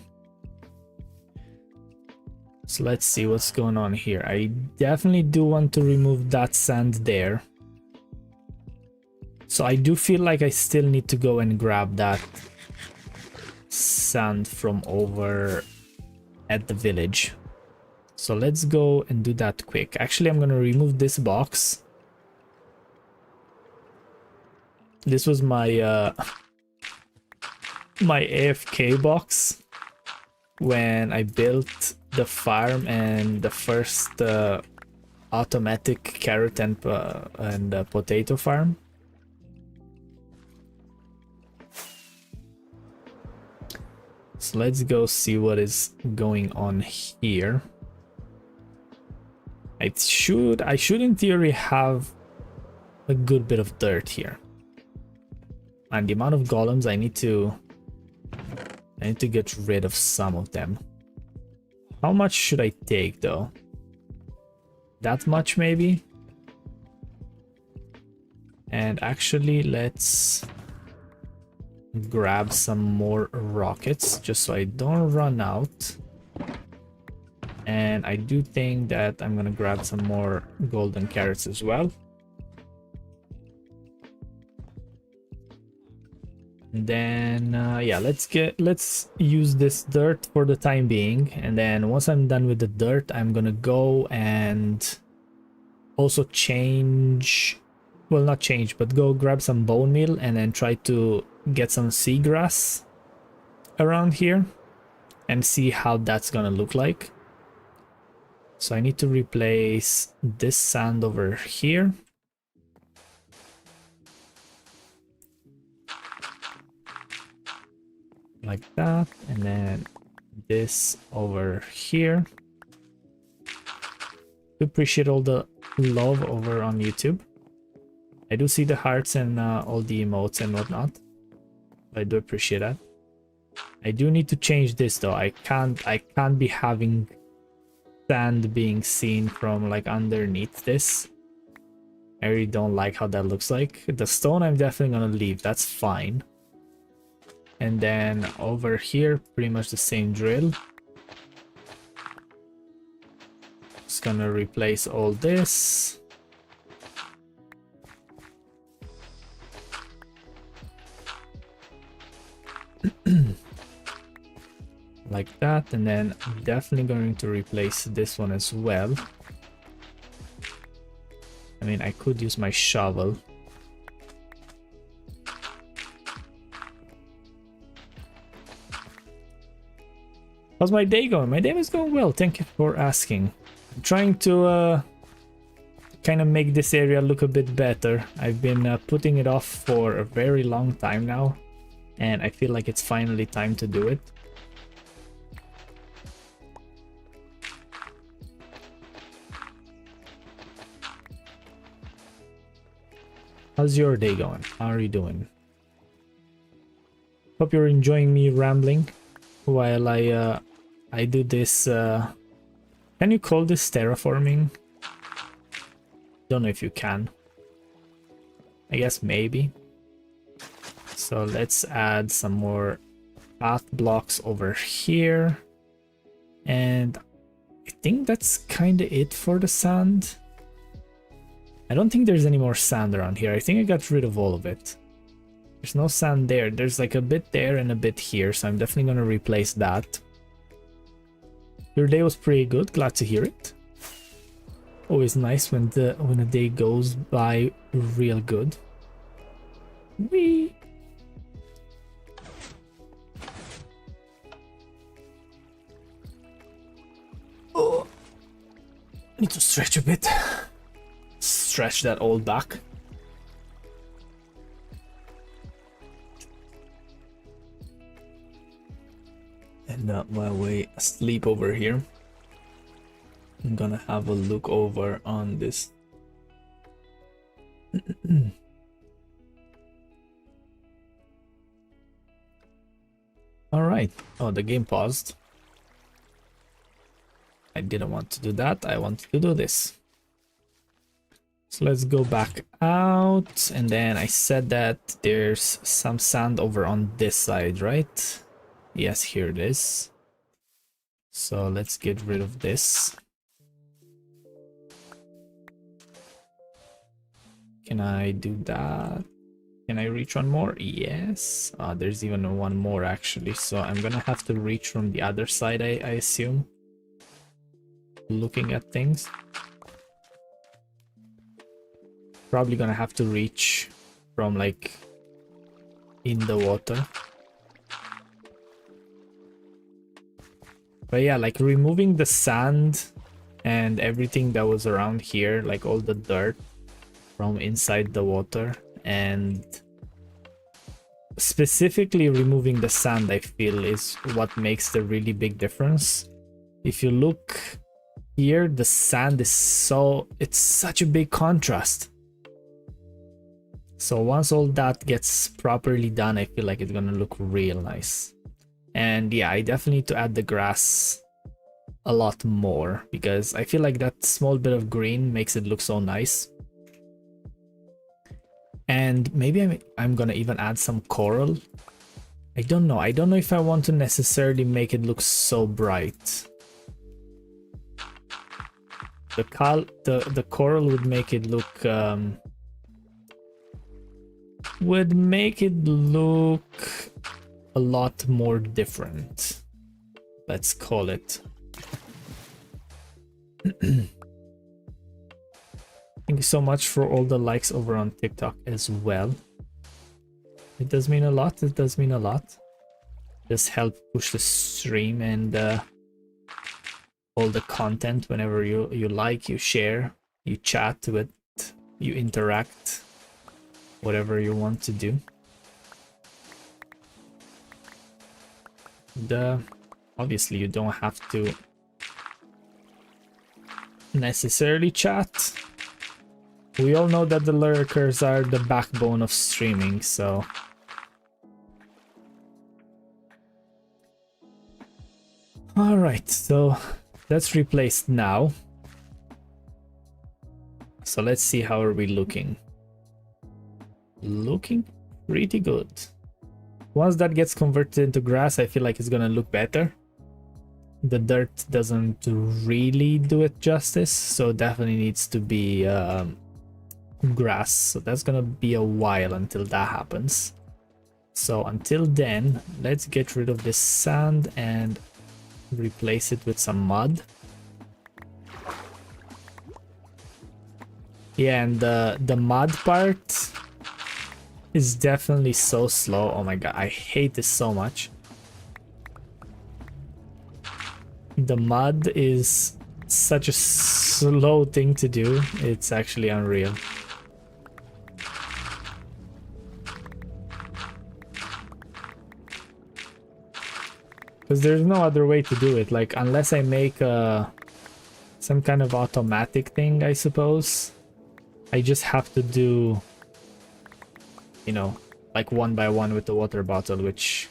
So let's see what's going on here. I definitely do want to remove that sand there. So I do feel like I still need to go and grab that sand from over at the village. So let's go and do that quick. Actually, I'm gonna remove this box. This was my my AFK box when I built the farm and the first automatic carrot and potato farm. So let's go see what is going on here. I should in theory have a good bit of dirt here. And the amount of golems I need to get rid of some of them. How much should I take though? That much maybe? And actually let's grab some more rockets just so I don't run out. And I do think that I'm gonna grab some more golden carrots as well. And then yeah, let's use this dirt for the time being, and then once I'm done with the dirt, I'm gonna go and also change, well, not change, but go grab some bone meal and then try to get some seagrass around here and see how that's gonna look like. So I need to replace this sand over here. Like that, and then this over here. Appreciate all the love over on YouTube. I do see the hearts and all the emotes and whatnot. I do appreciate that. I do need to change this though. I can't be having sand being seen from like underneath this. I really don't like how that looks like. The stone I'm definitely gonna leave, that's fine. And then over here, pretty much the same drill. Just gonna replace all this. Like that, and then I'm definitely going to replace this one as well. I mean, I could use my shovel. How's my day going? My day is going well, thank you for asking. I'm trying to kind of make this area look a bit better. I've been putting it off for a very long time now, and I feel like it's finally time to do it. How's your day going? How are you doing? Hope you're enjoying me rambling while I do this. Can you call this terraforming? Don't know if you can. I guess maybe. So let's add some more path blocks over here. And I think that's kind of it for the sand. I don't think there's any more sand around here. I think I got rid of all of it. There's no sand there. There's like a bit there and a bit here, so I'm definitely going to replace that. Your day was pretty good. Glad to hear it. Always nice when a day goes by real good. Whee! Oh, need to stretch a bit. Stretch that old back. And while we sleep over here, I'm gonna have a look over on this. All right. Oh, the game paused. I didn't want to do that. I wanted to do this. So let's go back out, and then I said that there's some sand over on this side, right? Yes, here it is. So let's get rid of this. Can I do that? Can I reach one more? Yes. There's even one more actually, so I'm gonna have to reach from the other side, I assume. Looking at things. Probably gonna have to reach from like in the water. But yeah, like removing the sand and everything that was around here, like all the dirt from inside the water, and specifically removing the sand, I feel is what makes the really big difference. If you look here, the sand is it's such a big contrast. So once all that gets properly done, I feel like it's gonna look real nice. And yeah, I definitely need to add the grass a lot more, because I feel like that small bit of green makes it look so nice. And maybe I'm gonna even add some coral. I don't know if I want to necessarily make it look so bright. The coral would make it look a lot more different, let's call it. Thank you so much for all the likes over on TikTok as well. It does mean a lot. It does mean a lot. Just help push the stream and all the content. Whenever you like, you share, you chat with, you interact, whatever you want to do. Obviously you don't have to necessarily chat. We all know that the lurkers are the backbone of streaming, so All right, so that's replaced now. So let's see how are we looking. Looking pretty good. Once that gets converted into grass, I feel like it's gonna look better. The dirt doesn't really do it justice, so definitely needs to be grass. So that's gonna be a while until that happens. So until then, let's get rid of this sand and replace it with some mud. Yeah, and the mud part is definitely so slow. Oh my god, I hate this so much. The mud is such a slow thing to do. It's actually unreal. Because there's no other way to do it. Like, unless I make some kind of automatic thing, I suppose. I just have to do, you know, like one by one with the water bottle, which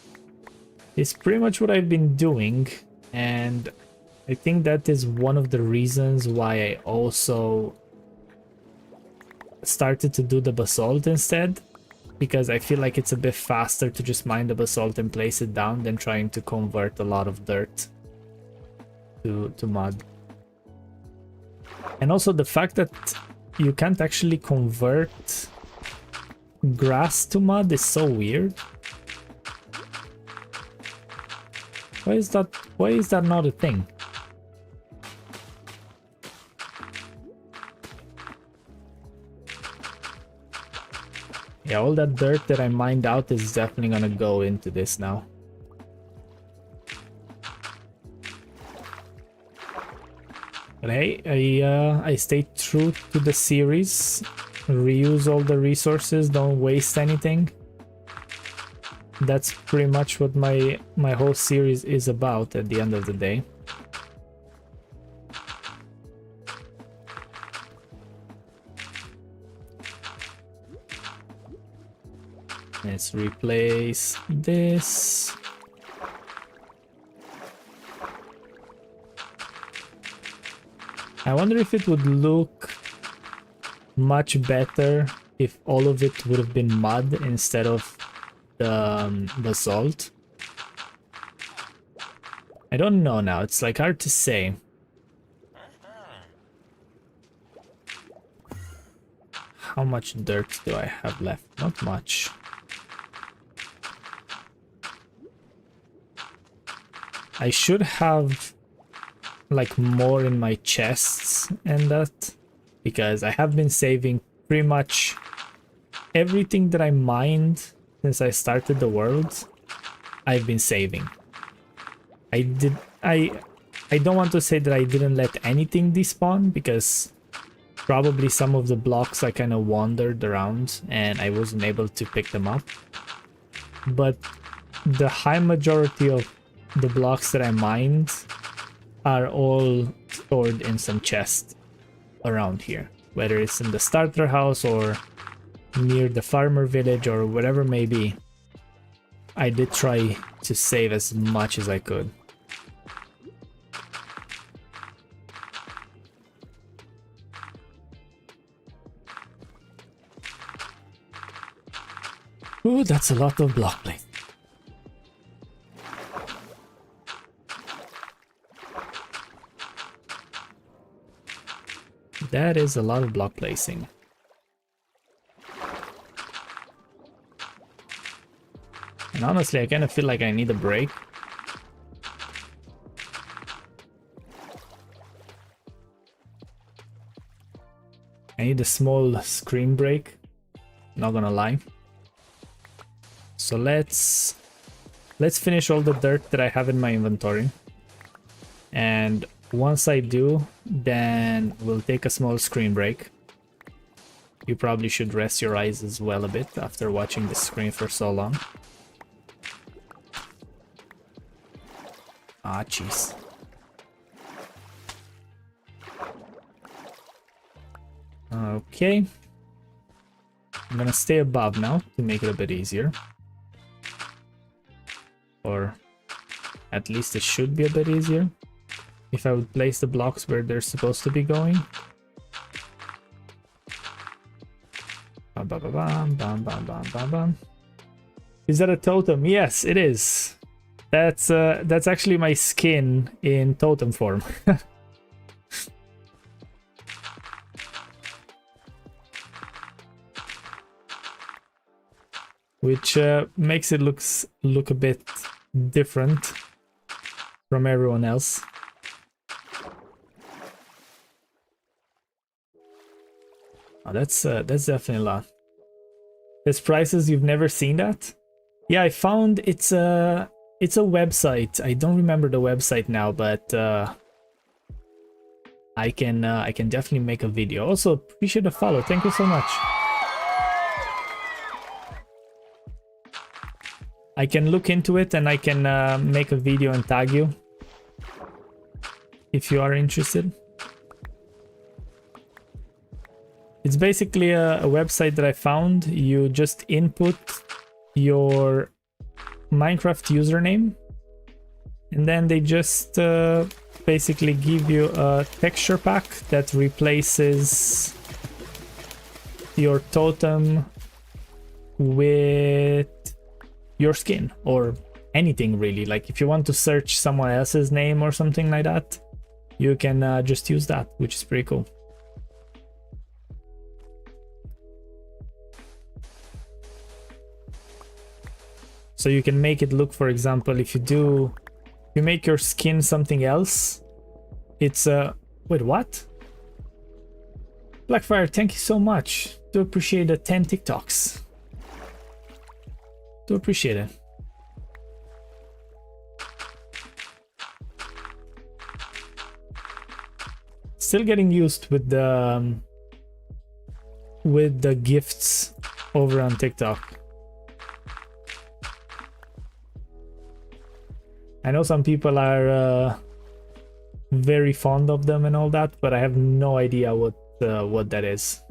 is pretty much what I've been doing. And I think that is one of the reasons why I also started to do the basalt instead, because I feel like it's a bit faster to just mine the basalt and place it down than trying to convert a lot of dirt to mud. And also the fact that you can't actually convert grass to mud is so weird. Why is that not a thing? Yeah, all that dirt that I mined out is definitely gonna go into this now. But hey, I stayed true to the series. Reuse all the resources, don't waste anything. That's pretty much what my whole series is about at the end of the day. Let's replace this. I wonder if it would look much better if all of it would have been mud instead of the basalt. I don't know now, it's like hard to say. How much dirt do I have left? Not much. I should have like more in my chests and that, because I have been saving pretty much everything that I mined since I started the world. I've been saving. I don't want to say that I didn't let anything despawn, because probably some of the blocks I kind of wandered around and I wasn't able to pick them up. But the high majority of the blocks that I mined are all stored in some chest around here, whether it's in the starter house or near the farmer village or whatever it may be. I did try to save as much as I could. Ooh, that's a lot of block plate. That is a lot of block placing. And honestly, I kind of feel like I need a break. I need a small screen break, not gonna lie. So let's finish all the dirt that I have in my inventory. And once I do, then we'll take a small screen break. You probably should rest your eyes as well a bit after watching the screen for so long. Ah, jeez. Okay. I'm gonna stay above now to make it a bit easier. Or At least it should be a bit easier if I would place the blocks where they're supposed to be going. Bam, bam, bam, bam, bam, bam, bam, bam. Is that a totem? Yes, it is. That's actually my skin in totem form. Which makes it look a bit different from everyone else. Oh, that's definitely a lot. There's prices you've never seen that? Yeah, I found it's a website. I don't remember the website now, but I can definitely make a video. Also, appreciate the follow. Thank you so much. I can look into it and I can make a video and tag you if you are interested. It's basically a website that I found. You just input your Minecraft username and then they just basically give you a texture pack that replaces your totem with your skin or anything really. Like if you want to search someone else's name or something like that, you can just use that, which is pretty cool. So you can make it look, for example, if you make your skin something else, it's wait, what? Blackfire, thank you so much. Do appreciate the 10 TikToks. Do appreciate it. Still getting used with the gifts over on TikTok. I know some people are very fond of them and all that, but I have no idea what that is.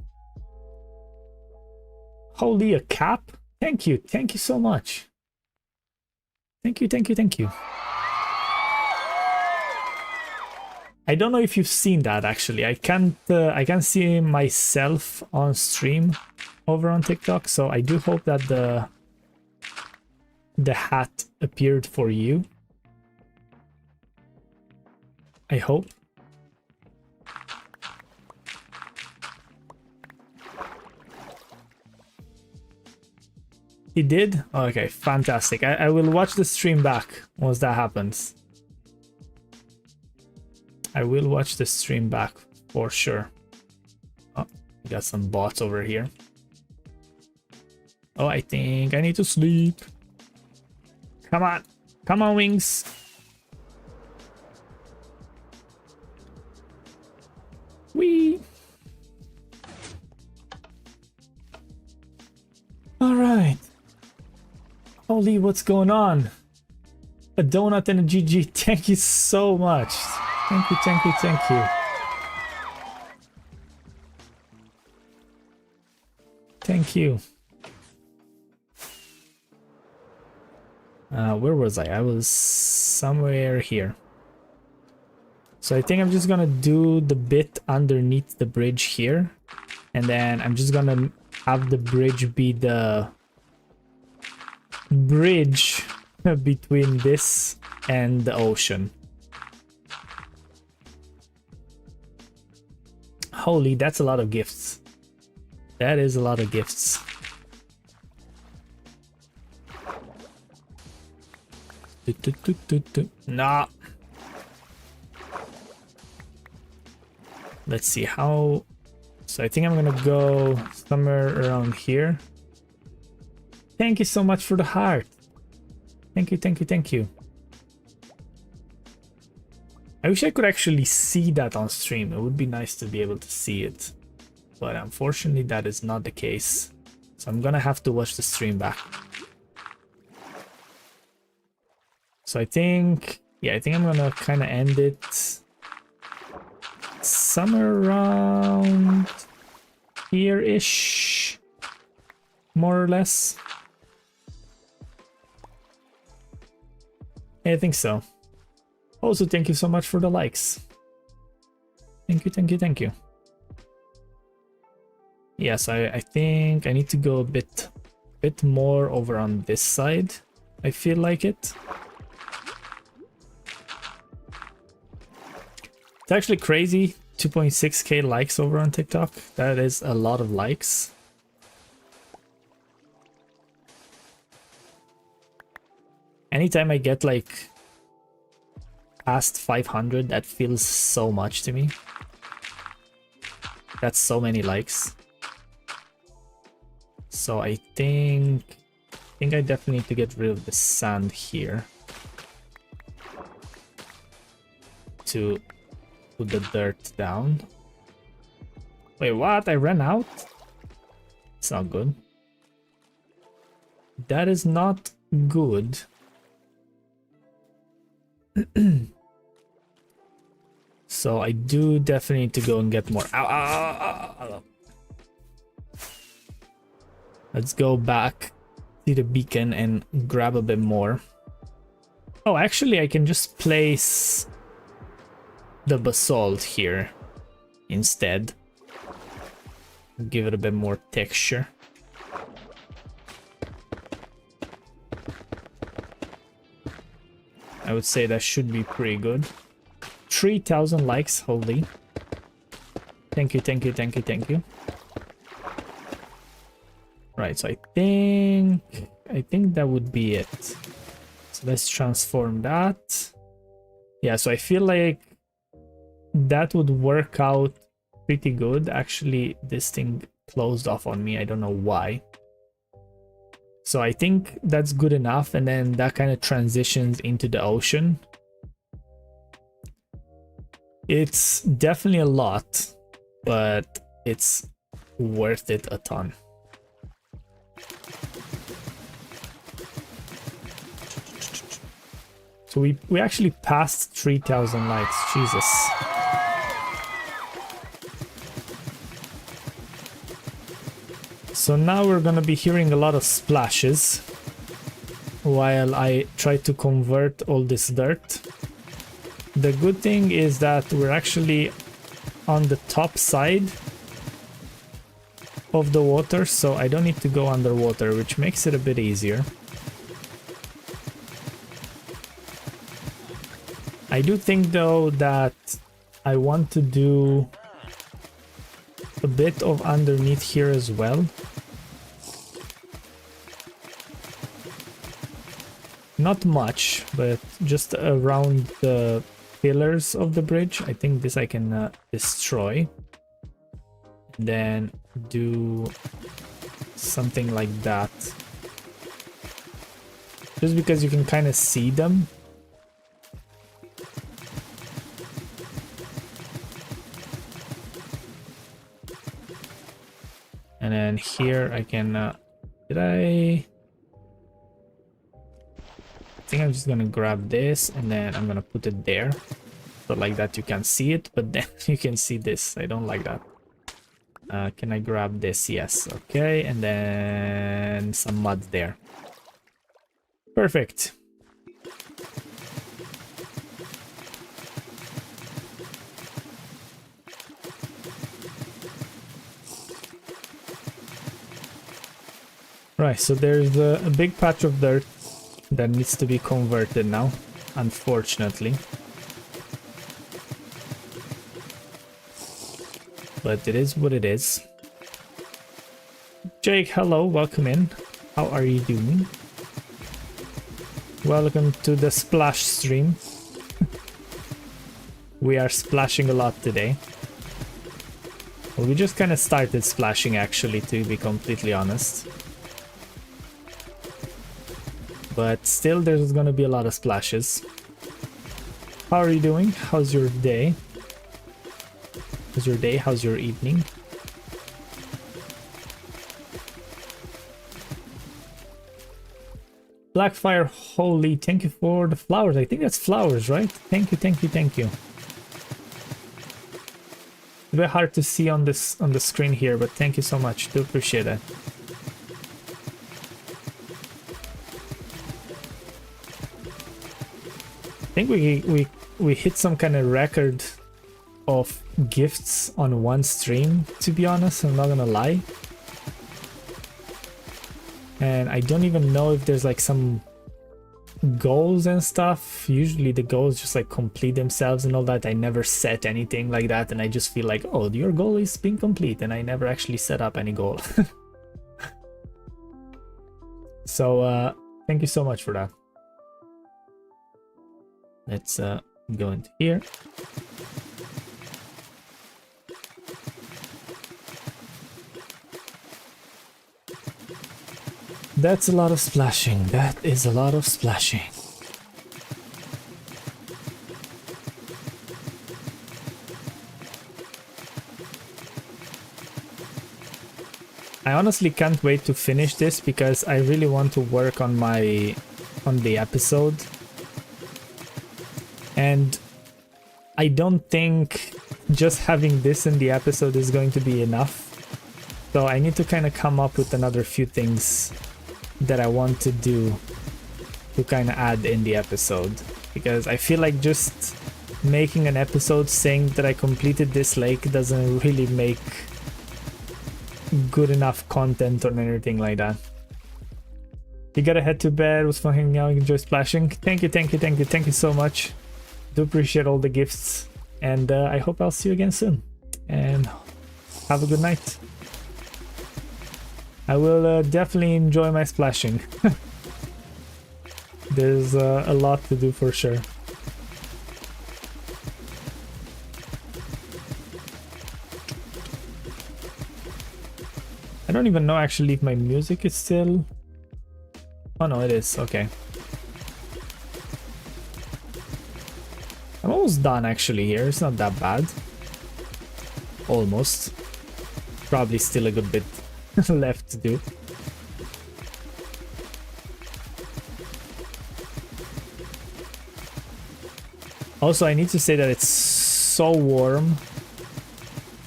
Holy, a cap? Thank you so much. Thank you. I don't know if you've seen that actually. I can't see myself on stream over on TikTok, so I do hope that the hat appeared for you. I hope. It did? Okay, fantastic. I will watch the stream back once that happens. I will watch the stream back for sure. Oh, we got some bots over here. Oh, I think I need to sleep. Come on. Come on, wings. Whee! All right. Holy, what's going on? A donut and a GG. Thank you so much. Thank you. Thank you. Where was I? I was somewhere here. So I think I'm just gonna do the bit underneath the bridge here. And then I'm just gonna have the bridge be the bridge between this and the ocean. Holy, that's a lot of gifts. That is a lot of gifts. Nah. Let's see how. So I think I'm gonna go somewhere around here. Thank you so much for the heart. Thank you. I wish I could actually see that on stream. It would be nice to be able to see it. But unfortunately that is not the case. So I'm gonna have to watch the stream back. So I think I'm gonna kind of end it somewhere around here-ish, more or less. I think so. Also, thank you so much for the likes. Thank you, thank you, thank you. Yes, I think I need to go a bit more over on this side. I feel like it. It's actually crazy. 2.6k likes over on TikTok. That is a lot of likes. Anytime I get like past 500, that feels so much to me. That's so many likes. So I think I definitely need to get rid of the sand here to put the dirt down. Wait, what? I ran out? It's not good. That is not good. So I do definitely need to go and get more. Ow, ow, ow, ow, ow. Let's go back, see the beacon, and grab a bit more. Oh, actually, I can just place the basalt here instead. Give it a bit more texture. I would say that should be pretty good. 3,000 likes, holy. Thank you, thank you, thank you, thank you. Right, so I think that would be it. So let's transform that. Yeah, so I feel like that would work out pretty good. Actually, this thing closed off on me. I don't know why. So I think that's good enough, and then that kind of transitions into the ocean. It's definitely a lot, but it's worth it a ton. So we actually passed 3,000 likes. Jesus. So now we're gonna be hearing a lot of splashes while I try to convert all this dirt. The good thing is that we're actually on the top side of the water, so I don't need to go underwater, which makes it a bit easier. I do think though that I want to do a bit of underneath here as well. Not much, but just around the pillars of the bridge. I think this I can destroy. Then do something like that. Just because you can kind of see them. And then here I can, did I think I'm just gonna grab this and then I'm gonna put it there. So like that you can see it, but then you can see this. I don't like that. Can I grab this? Yes, okay. And then some mud there. Perfect. Right, so there's a big patch of dirt that needs to be converted now, unfortunately. But it is what it is. Jake, hello, welcome in. How are you doing? Welcome to the splash stream. We are splashing a lot today. Well, we just kind of started splashing actually, to be completely honest. But still, there's gonna be a lot of splashes. How are you doing? How's your day? How's your day? How's your evening? Blackfire, holy, thank you for the flowers. I think that's flowers, right? Thank you, thank you, thank you. It's a bit hard to see on this on the screen here, but thank you so much. Do appreciate it. I think we hit some kind of record of gifts on one stream, to be honest, I'm not gonna lie. And I don't even know if there's like some goals and stuff. Usually the goals just like complete themselves and all that. I never set anything like that, and I just feel like, oh, your goal is being complete, and I never actually set up any goal. So thank you so much for that. Let's go into here. That's a lot of splashing. That is a lot of splashing. I honestly can't wait to finish this because I really want to work on the episode. And I don't think just having this in the episode is going to be enough. So I need to kind of come up with another few things that I want to do to kind of add in the episode, because I feel like just making an episode saying that I completed this lake doesn't really make good enough content or anything like that. You gotta head to bed. Was fun hanging out. Enjoy splashing. Thank you so much. Do appreciate all the gifts, and I hope I'll see you again soon, and have a good night. I will definitely enjoy my splashing. There's a lot to do for sure. I don't even know actually if my music is still... Oh no, it is. Okay. I'm almost done actually here. It's not that bad. Almost. Probably still a good bit left to do. Also, I need to say that it's so warm.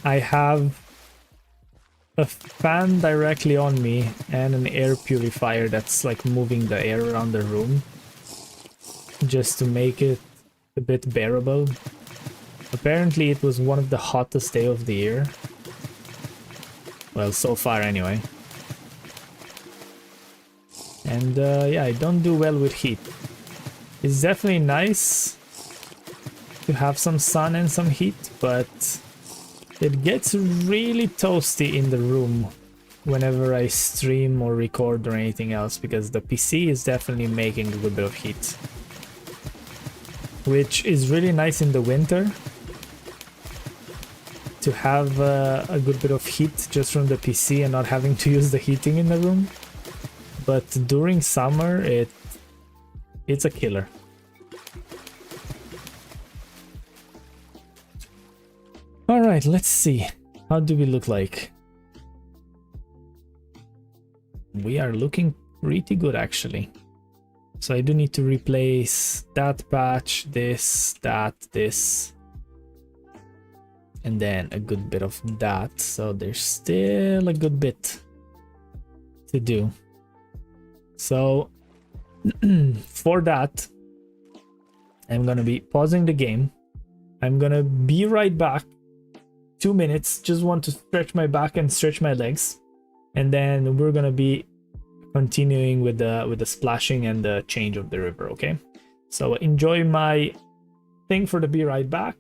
I have a fan directly on me and an air purifier that's like moving the air around the room just to make it a bit bearable. Apparently it was one of the hottest days of the year. Well, so far anyway. And yeah, I don't do well with heat. It's definitely nice to have some sun and some heat, but it gets really toasty in the room whenever I stream or record or anything else, because the PC is definitely making a good bit of heat. Which is really nice in the winter, to have a good bit of heat just from the PC and not having to use the heating in the room. But during summer, it's a killer. Alright, let's see. How do we look like? We are looking pretty good actually. So I do need to replace that patch, this, this. And then a good bit of that. So there's still a good bit to do. So for that, I'm gonna be pausing the game. I'm gonna be right back. 2 minutes. Just want to stretch my back and stretch my legs. And then we're gonna be continuing with the splashing and the change of the river, okay? So enjoy my thing for the be right back.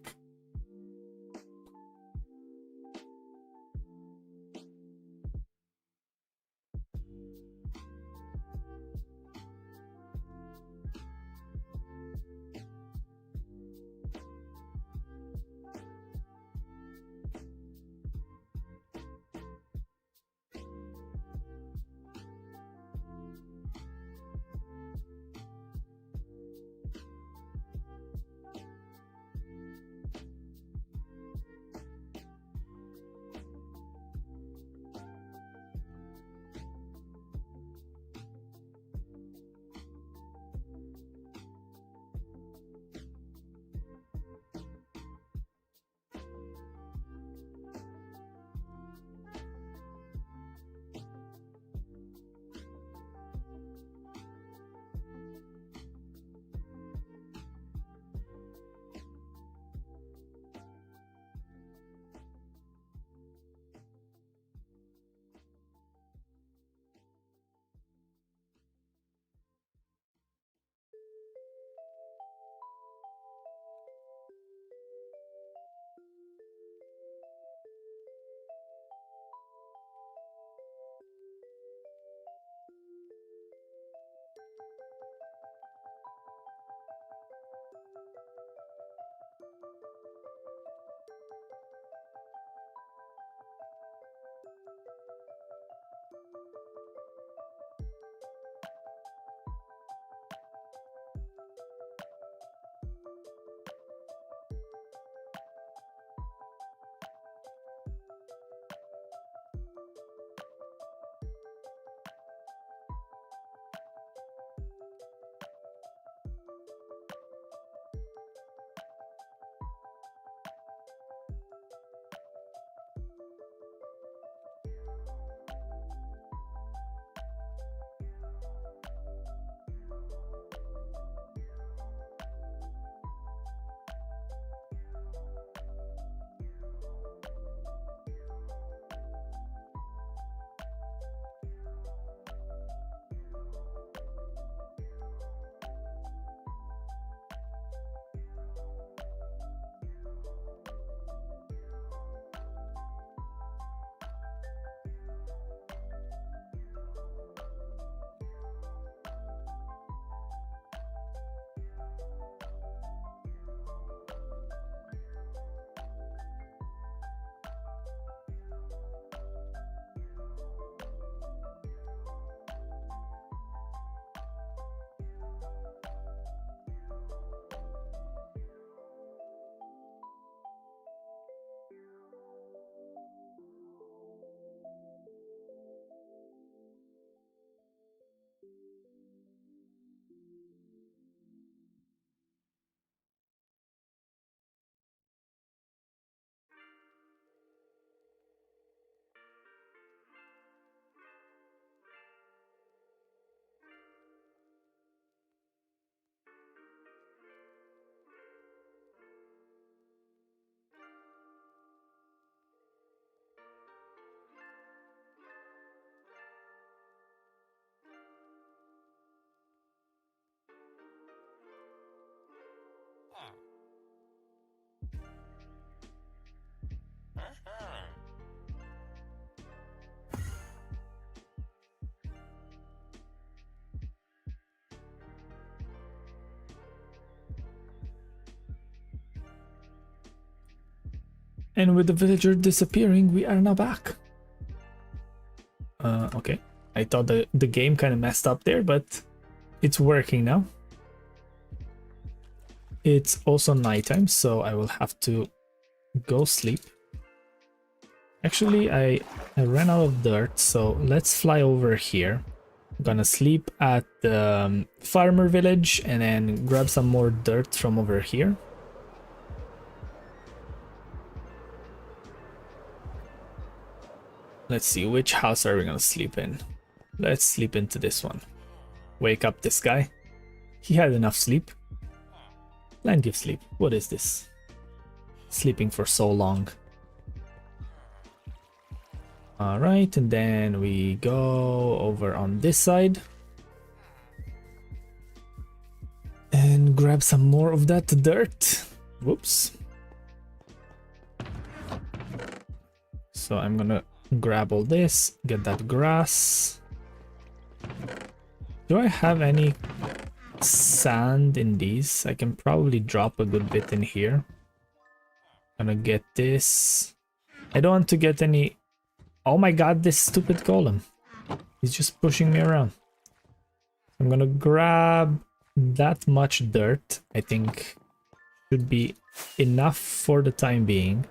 And with the villager disappearing, we are now back. Okay. I thought the game kind of messed up there, but it's working now. It's also nighttime, so I will have to go sleep. Actually, I ran out of dirt, so let's fly over here. I'm gonna sleep at the farmer village and then grab some more dirt from over here. Let's see, which house are we gonna sleep in? Let's sleep into this one. Wake up this guy. He had enough sleep. Plenty of sleep. What is this? Sleeping for so long. Alright, and then we go over on this side. And grab some more of that dirt. Whoops. So I'm gonna grab all this, get that grass. Do I have any sand in these? I can probably drop a good bit in here. Gonna get this. I don't want to get any... Oh my god, this stupid golem. He's just pushing me around. I'm gonna grab that much dirt. I think should be enough for the time being.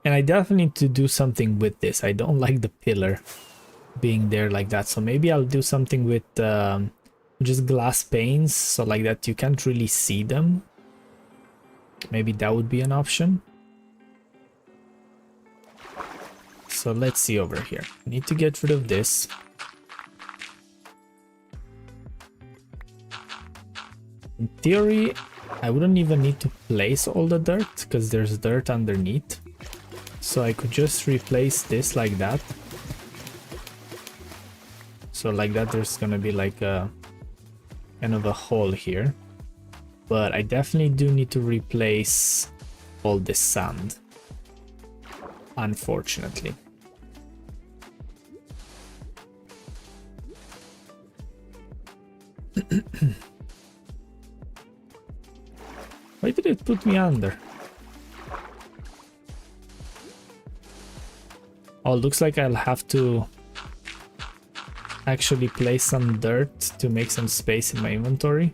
And I definitely need to do something with this. I don't like the pillar being there like that. So maybe I'll do something with just glass panes. So like that you can't really see them. Maybe that would be an option. So let's see over here. I need to get rid of this. In theory, I wouldn't even need to place all the dirt because there's dirt underneath. So I could just replace this like that. So like that there's gonna be like a kind of a hole here. But I definitely do need to replace all this sand. Unfortunately. Why did it put me under? Oh, looks like I'll have to actually place some dirt to make some space in my inventory,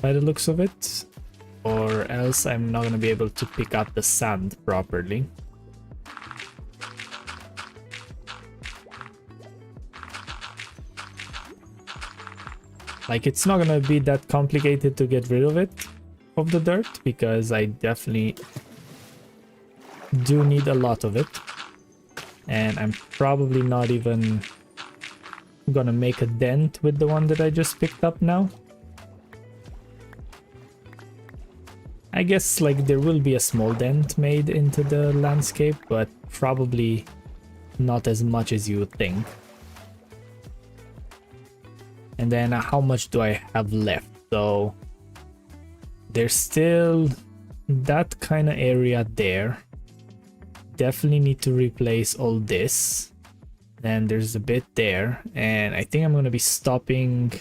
by the looks of it, or else I'm not gonna be able to pick up the sand properly. Like, it's not gonna be that complicated to get rid of it, of the dirt, because I definitely do need a lot of it. And I'm probably not even gonna make a dent with the one that I just picked up now. I guess like there will be a small dent made into the landscape, but probably not as much as you would think. And then how much do I have left? So there's still that kind of area there. Definitely need to replace all this. Then there's a bit there, and I think I'm gonna be stopping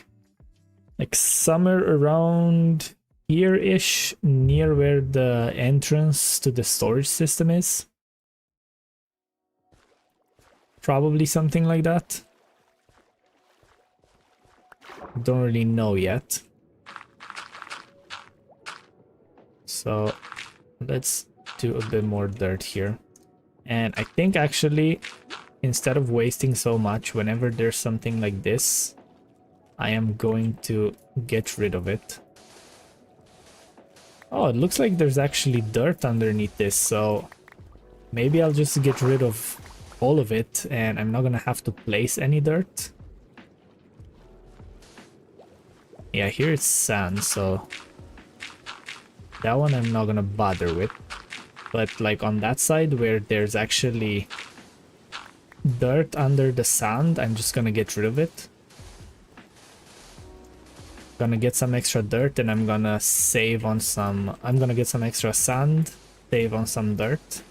like somewhere around here-ish, near where the entrance to the storage system is. Probably something like that. Don't really know yet. So let's do a bit more dirt here. And I think actually, instead of wasting so much, whenever there's something like this, I am going to get rid of it. Oh, it looks like there's actually dirt underneath this, so maybe I'll just get rid of all of it and I'm not gonna have to place any dirt. Yeah, here it's sand, so that one I'm not gonna bother with. But like on that side where there's actually dirt under the sand, I'm just gonna get rid of it. Gonna get some extra dirt and I'm gonna save on some... I'm gonna get some extra sand, save on some dirt,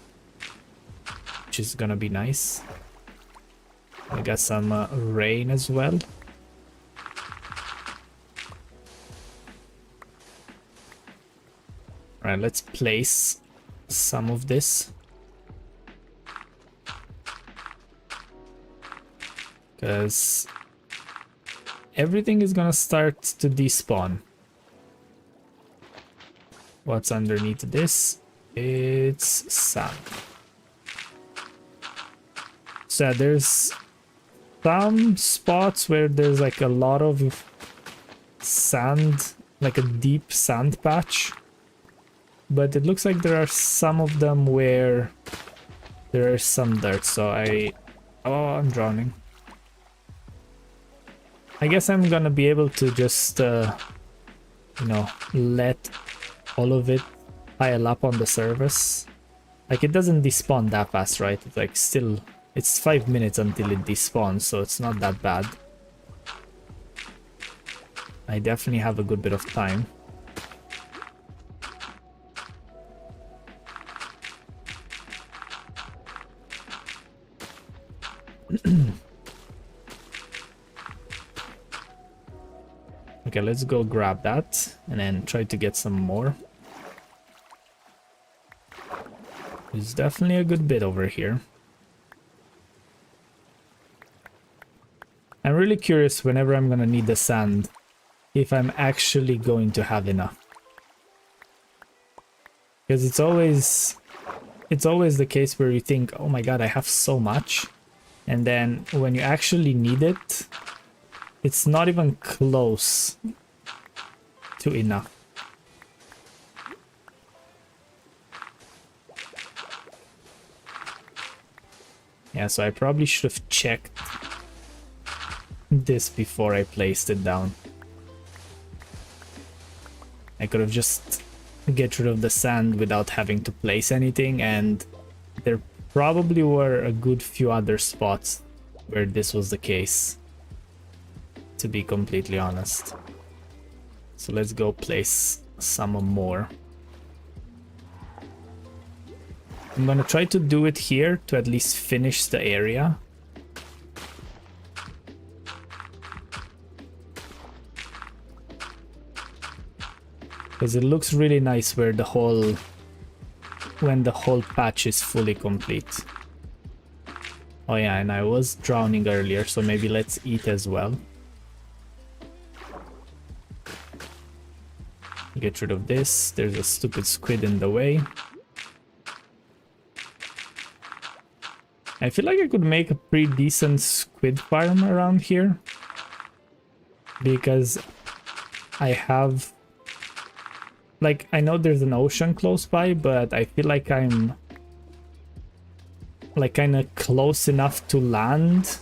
which is gonna be nice. I got some rain as well. Alright, let's place some of this. Because everything is gonna start to despawn. What's underneath this? It's sand. So there's some spots where there's like a lot of sand, like a deep sand patch. But it looks like there are some of them where there is some dirt, so oh, I'm drowning. I guess I'm gonna be able to just, you know, let all of it pile up on the surface. Like, it doesn't despawn that fast, right? It's like still, it's 5 minutes until it despawns, so it's not that bad. I definitely have a good bit of time. Okay, let's go grab that and then try to get some more. There's definitely a good bit over here. I'm really curious whenever I'm gonna need the sand if I'm actually going to have enough. Because it's always the case where you think, oh my god, I have so much. And then when you actually need it, it's not even close to enough. Yeah, so I probably should have checked this before I placed it down. I could have just get rid of the sand without having to place anything, and there probably were a good few other spots where this was the case, to be completely honest. So let's go place some more. I'm gonna try to do it here to at least finish the area. Because it looks really nice where the whole... when the whole patch is fully complete. Oh yeah, and I was drowning earlier, so maybe let's eat as well. Get rid of this. There's a stupid squid in the way. I feel like I could make a pretty decent squid farm around here. Because I have... like, I know there's an ocean close by, but I feel like I'm... like, kind of close enough to land.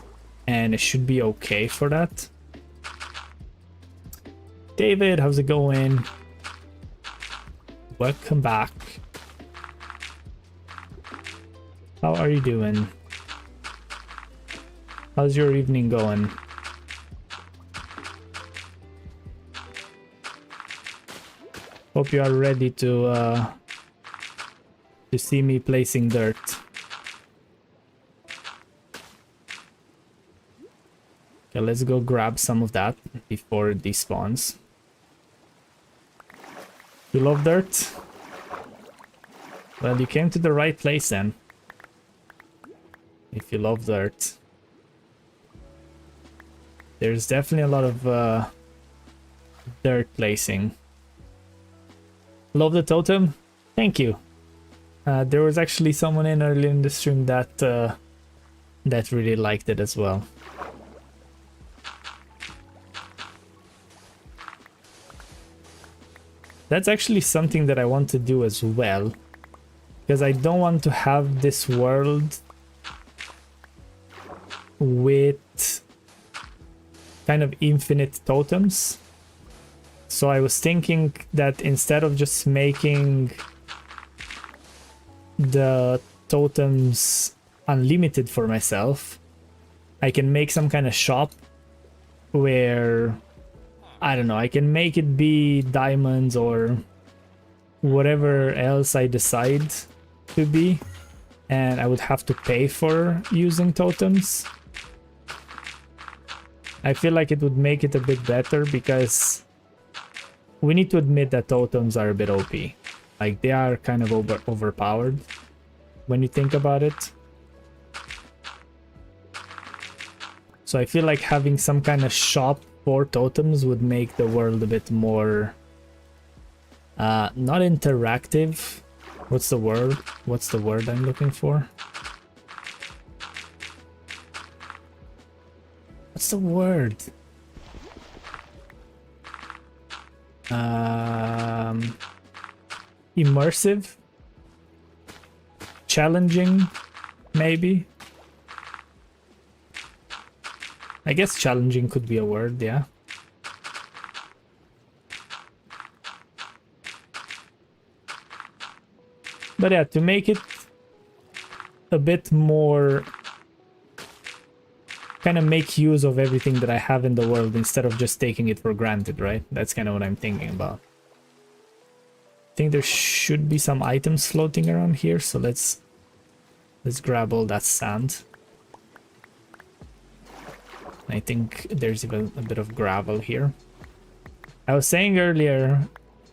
And it should be okay for that. David, how's it going? Welcome back. How are you doing? How's your evening going? Hope you are ready to see me placing dirt. Okay, let's go grab some of that before it despawns. You love dirt? Well, you came to the right place then. If you love dirt. There's definitely a lot of dirt placing. Love the totem? Thank you. There was actually someone in early in the stream that that really liked it as well. That's actually something that I want to do as well, because I don't want to have this world with kind of infinite totems. So I was thinking that instead of just making the totems unlimited for myself, I can make some kind of shop where, I don't know, I can make it be diamonds or whatever else I decide to be, and I would have to pay for using totems. I feel like it would make it a bit better, because we need to admit that totems are a bit OP. Like, they are kind of overpowered when you think about it. So I feel like having some kind of shop for totems would make the world a bit more not interactive. What's the word? What's the word I'm looking for? What's the word? Immersive? Challenging? Maybe? I guess challenging could be a word, yeah. But yeah, to make it a bit more... kind of make use of everything that I have in the world instead of just taking it for granted, right? That's kind of what I'm thinking about. I think there should be some items floating around here, so let's grab all that sand. I think there's even a bit of gravel here. I was saying earlier,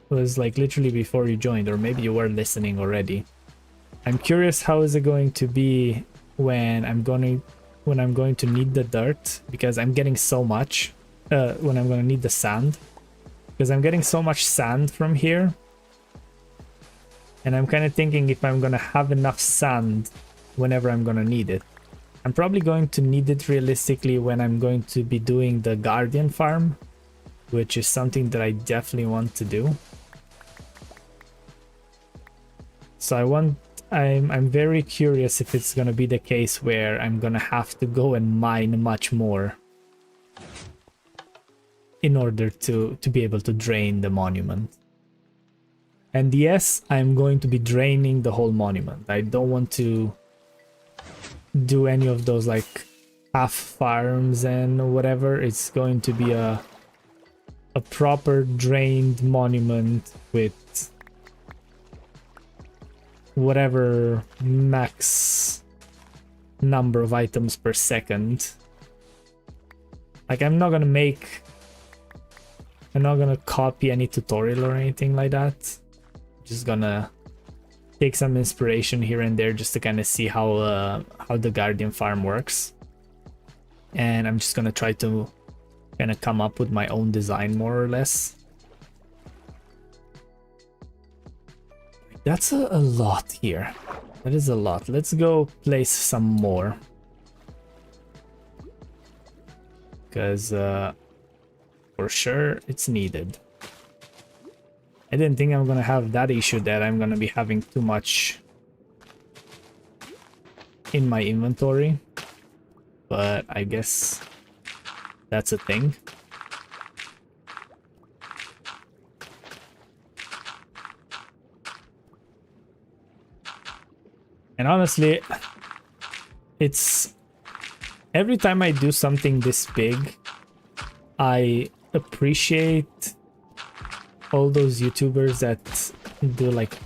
it was like literally before you joined, or maybe you were listening already. I'm curious how is it going to be when I'm going to need the dirt, because I'm getting so much, when I'm going to need the sand, because I'm getting so much sand from here. And I'm kind of thinking if I'm going to have enough sand whenever I'm going to need it. I'm probably going to need it realistically when I'm going to be doing the Guardian farm, which is something that I definitely want to do. So I'm very curious if it's going to be the case where I'm going to have to go and mine much more in order to be able to drain the monument. And yes, I'm going to be draining the whole monument. I don't want to do any of those like half farms and whatever. It's going to be a proper drained monument with whatever max number of items per second. Like, I'm not gonna copy any tutorial or anything like that. I'm just gonna take some inspiration here and there just to kind of see how the Guardian farm works. And I'm just gonna try to kind of come up with my own design more or less. That's a lot here. That is a lot. Let's go place some more. Because for sure it's needed. I didn't think I'm gonna have that issue that I'm gonna be having too much in my inventory. But I guess that's a thing. And honestly, it's every time I do something this big, I appreciate all those YouTubers that do like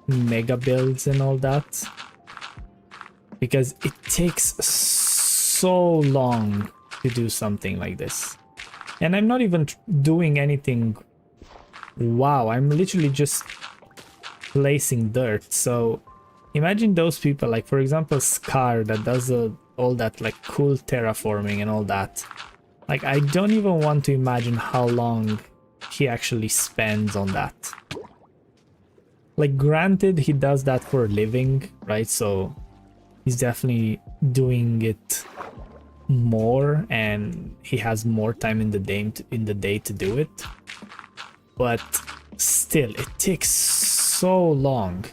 mega builds and all that, because it takes so long to do something like this. And I'm not even doing anything. Wow, I'm literally just placing dirt. So imagine those people, like for example Scar, that does all that like cool terraforming and all that. Like I don't even want to imagine how long he actually spends on that. Like granted, he does that for a living, right? So he's definitely doing it more and he has more time in the day to do it. But still, it takes so long.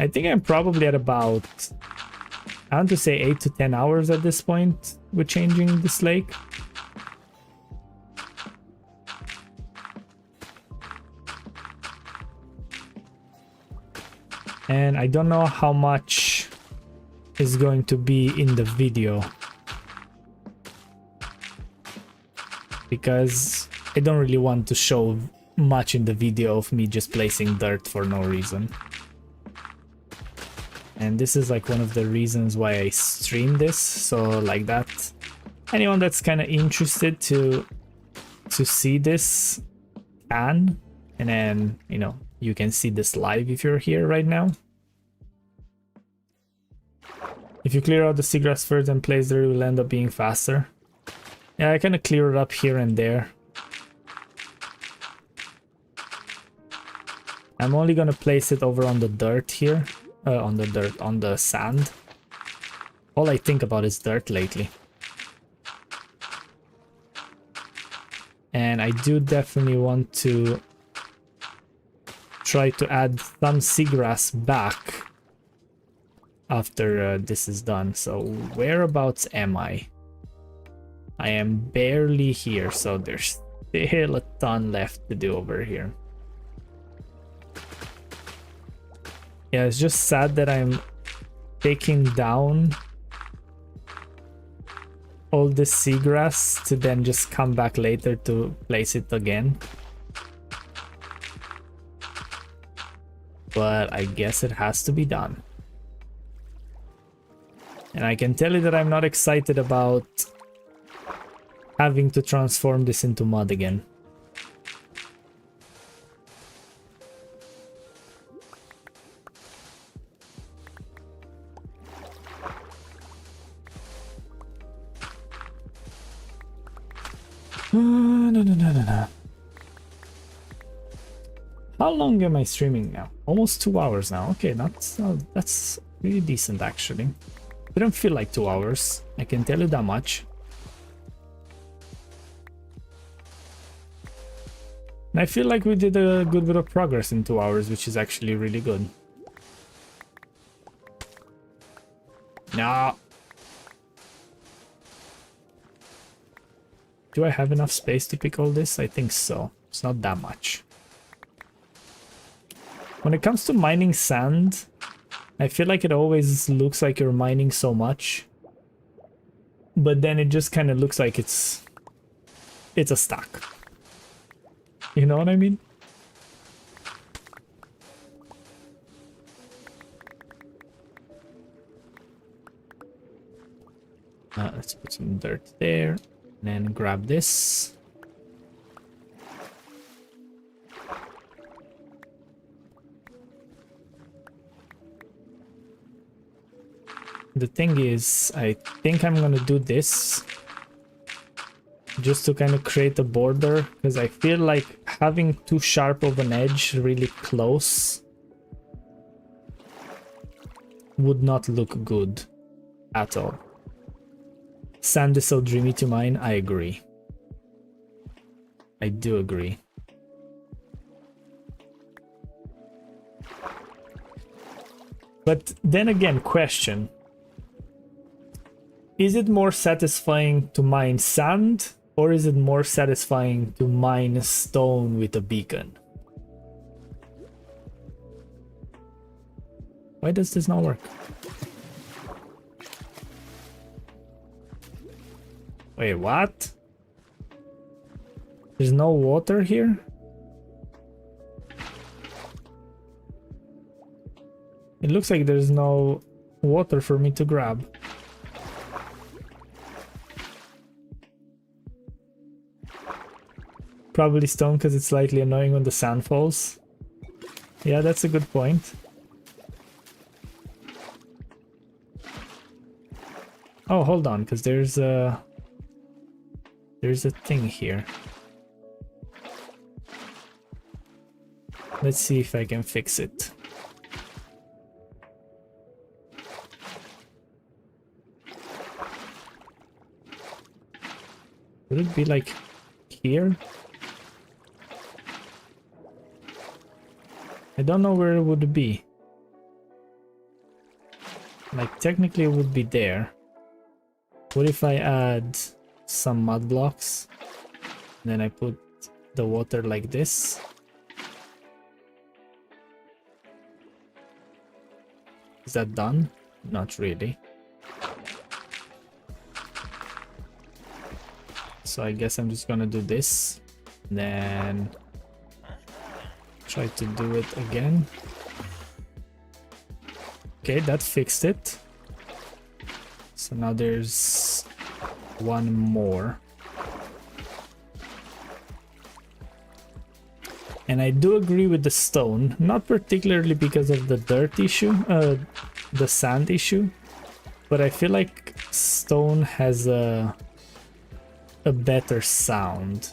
I think I'm probably at about, I want to say 8 to 10 hours at this point with changing this lake. And I don't know how much is going to be in the video, because I don't really want to show much in the video of me just placing dirt for no reason. And this is like one of the reasons why I stream this, so like that, anyone that's kind of interested to see this can, and then, you know, you can see this live if you're here right now. If you clear out the seagrass first and place there, it will end up being faster. Yeah, I kind of clear it up here and there. I'm only gonna place it over on the dirt here. On the sand. All I think about is dirt lately. And I do definitely want to try to add some seagrass back after this is done. So whereabouts am I? I am barely here, so there's still a ton left to do over here. Yeah, it's just sad that I'm taking down all this seagrass to then just come back later to place it again. But I guess it has to be done. And I can tell you that I'm not excited about having to transform this into mud again. No. How long am I streaming now? Almost 2 hours now. Okay, that's really decent actually. Didn't feel like 2 hours, I can tell you that much. And I feel like we did a good bit of progress in 2 hours, which is actually really good. No. Do I have enough space to pick all this? I think so. It's not that much. When it comes to mining sand, I feel like it always looks like you're mining so much, but then it just kind of looks like it's a stack. You know what I mean? Let's put some dirt there, and then grab this. the thing is, I think I'm gonna do this just to kind of create a border, because I feel like having too sharp of an edge really close would not look good at all. Sand is so dreamy to mine. I agree. I do agree. But then again, question. Is it more satisfying to mine sand, or is it more satisfying to mine stone with a beacon? Why does this not work? Wait, what? There's no water here? It looks like there's no water for me to grab. Probably stone because it's slightly annoying when the sand falls. Yeah, that's a good point. Oh, hold on, because there's a thing here. Let's see if I can fix it. Would it be like here? I don't know where it would be. Like technically it would be there. What if I add some mud blocks? Then I put the water like this. Is that done? Not really. So I guess I'm just gonna do this. Then try to do it again. Okay, that fixed it. So now there's one more. And I do agree with the stone, not particularly because of the dirt issue, the sand issue, but I feel like stone has a better sound.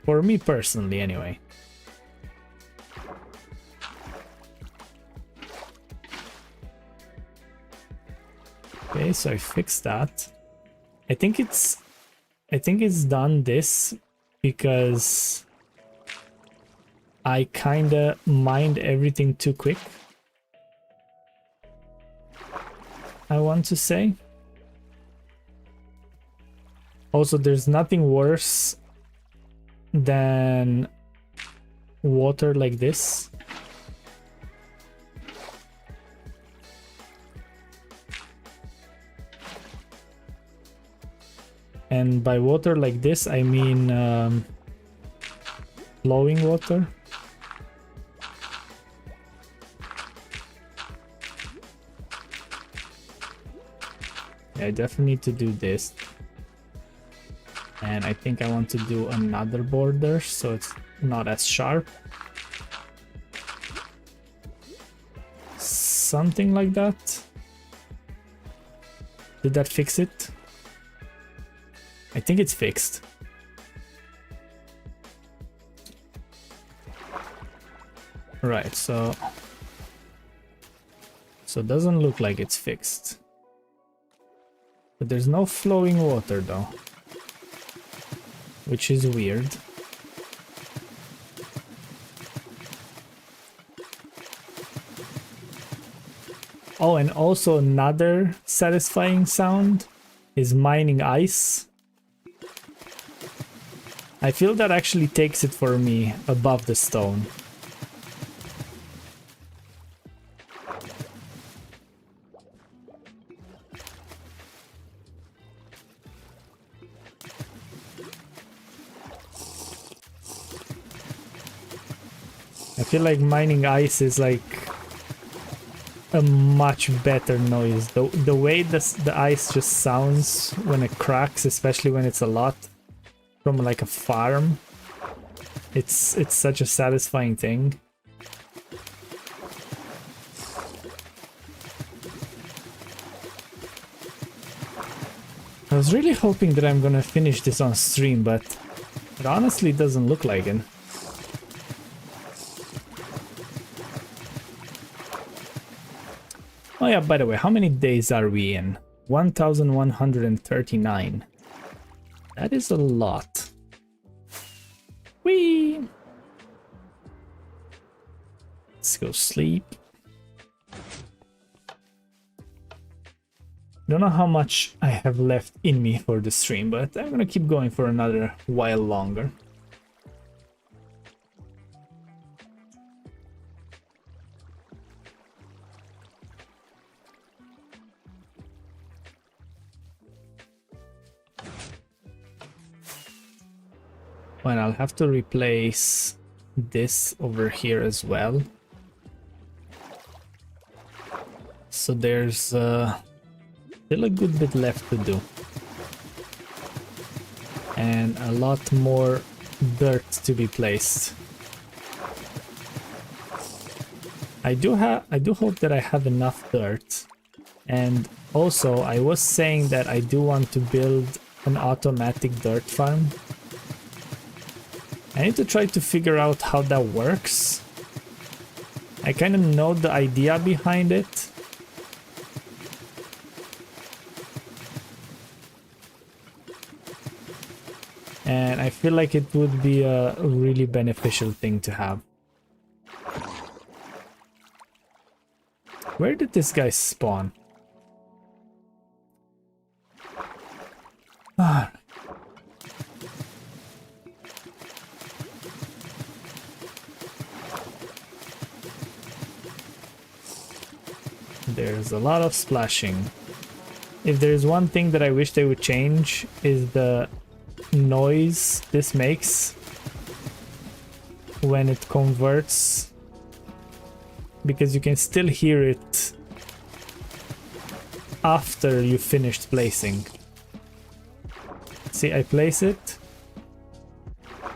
For me personally, anyway. Okay, so I fixed that. I think it's done this because I kinda mined everything too quick. I want to say. Also, there's nothing worse than water like this. And by water like this, I mean flowing water. Yeah, I definitely need to do this. And I think I want to do another border so it's not as sharp. Something like that. Did that fix it? I think it's fixed. Right, so it doesn't look like it's fixed. But there's no flowing water though, which is weird. Oh, and also another satisfying sound is mining ice. I feel that actually takes it for me above the stone. I feel like mining ice is like a much better noise. The way the ice just sounds when it cracks, especially when it's a lot from like a farm, it's such a satisfying thing. was really hoping that I'm gonna finish this on stream, but it honestly doesn't look like it. Oh yeah, by the way, how many days are we in? 1139. That is a lot. Whee! Let's go sleep. Don't know how much I have left in me for the stream, but I'm gonna keep going for another while longer. Well, I'll have to replace this over here as well. So there's still a good bit left to do. And a lot more dirt to be placed. I do hope that I have enough dirt. And also I was saying that I do want to build an automatic dirt farm. I need to try to figure out how that works. I kind of know the idea behind it. And I feel like it would be a really beneficial thing to have. Where did this guy spawn? Ah. There's a lot of splashing. If there's one thing that I wish they would change is the noise this makes when it converts, because you can still hear it after you finished placing. See, I place it.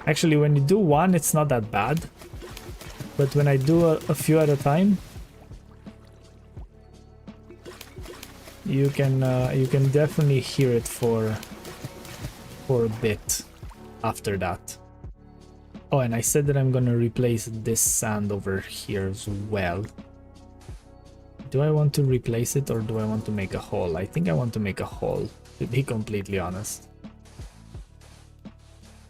Actually, when you do one, it's not that bad, but when I do a few at a time, you can definitely hear it for a bit after that. Oh, and I said that I'm gonna replace this sand over here as well. Do I want to replace it or do I want to make a hole? I think I want to make a hole, to be completely honest. I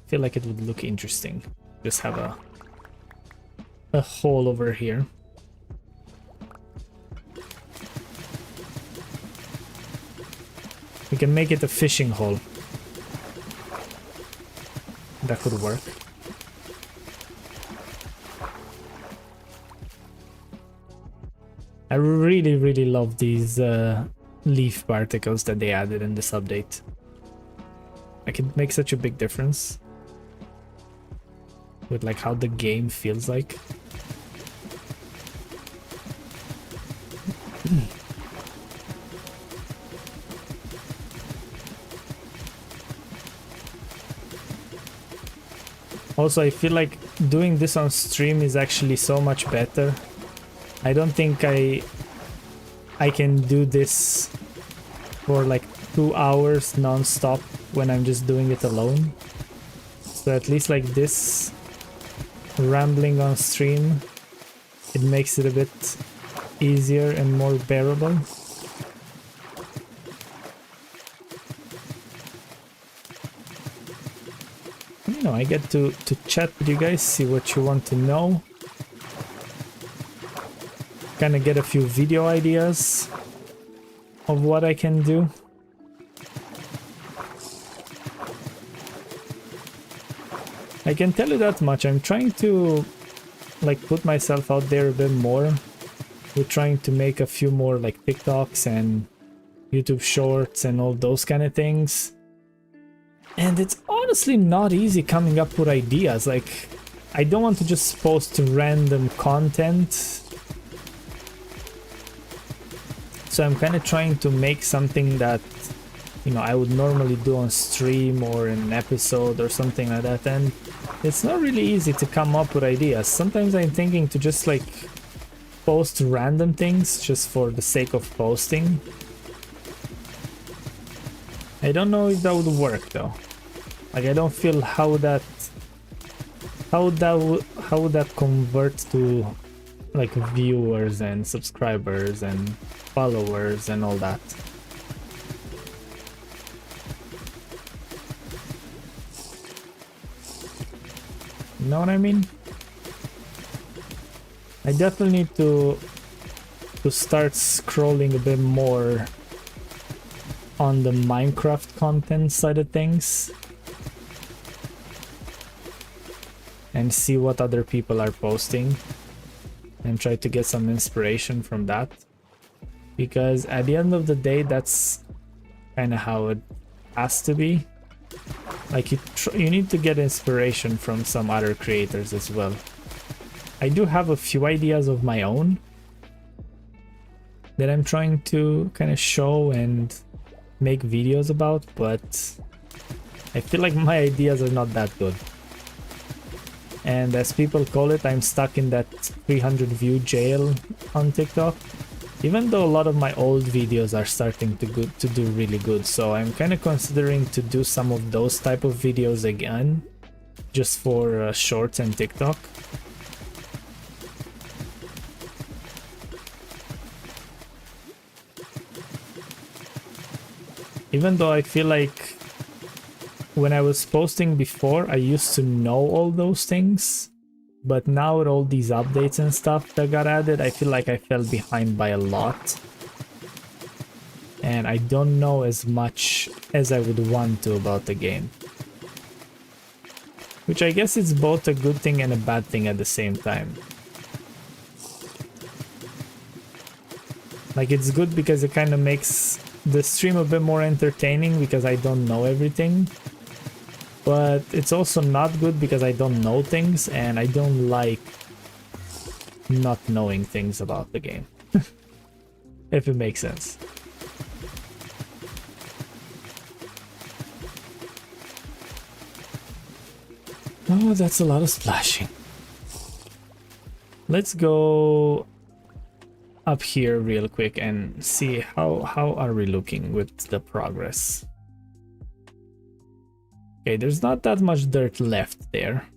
feel like it would look interesting. Just have a hole over here. We can make it a fishing hole. That could work. I really love these leaf particles that they added in this update. Like, it makes such a big difference with like how the game feels like. Also, I feel like doing this on stream is actually so much better. I don't think I can do this for like 2 hours non-stop when I'm just doing it alone. So at least like this, rambling on stream, it makes it a bit easier and more bearable. You know, I get to chat with you guys, see what you want to know. Kind of get a few video ideas of what I can do. I can tell you that much. I'm trying to like put myself out there a bit more. We're trying to make a few more like TikToks and YouTube shorts and all those kind of things. And it's honestly not easy coming up with ideas. Like, I don't want to just post random content. So I'm kind of trying to make something that, you know, I would normally do on stream or in an episode or something like that. And it's not really easy to come up with ideas. Sometimes I'm thinking to just like post random things just for the sake of posting. I don't know if that would work though. Like, I don't feel how would that convert to like viewers and subscribers and followers and all that. You know what I mean? I definitely need to start scrolling a bit more on the Minecraft content side of things and see what other people are posting and try to get some inspiration from that, because at the end of the day that's kind of how it has to be. Like, you need to get inspiration from some other creators as well. I do have a few ideas of my own that I'm trying to kind of show and make videos about, but I feel like my ideas are not that good. And as people call it, I'm stuck in that 300 view jail on TikTok. Even though a lot of my old videos are starting to do really good, so I'm kind of considering to do some of those type of videos again, just for shorts and TikTok. Even though I feel like when I was posting before, I used to know all those things, but now with all these updates and stuff that got added, I feel like I fell behind by a lot. And I don't know as much as I would want to about the game. Which I guess is both a good thing and a bad thing at the same time. Like, it's good because it kind of makes the stream a bit more entertaining because I don't know everything. But it's also not good because I don't know things and I don't like not knowing things about the game. If it makes sense. Oh, that's a lot of splashing. Let's go up here real quick and see how are we looking with the progress. Okay, there's not that much dirt left there,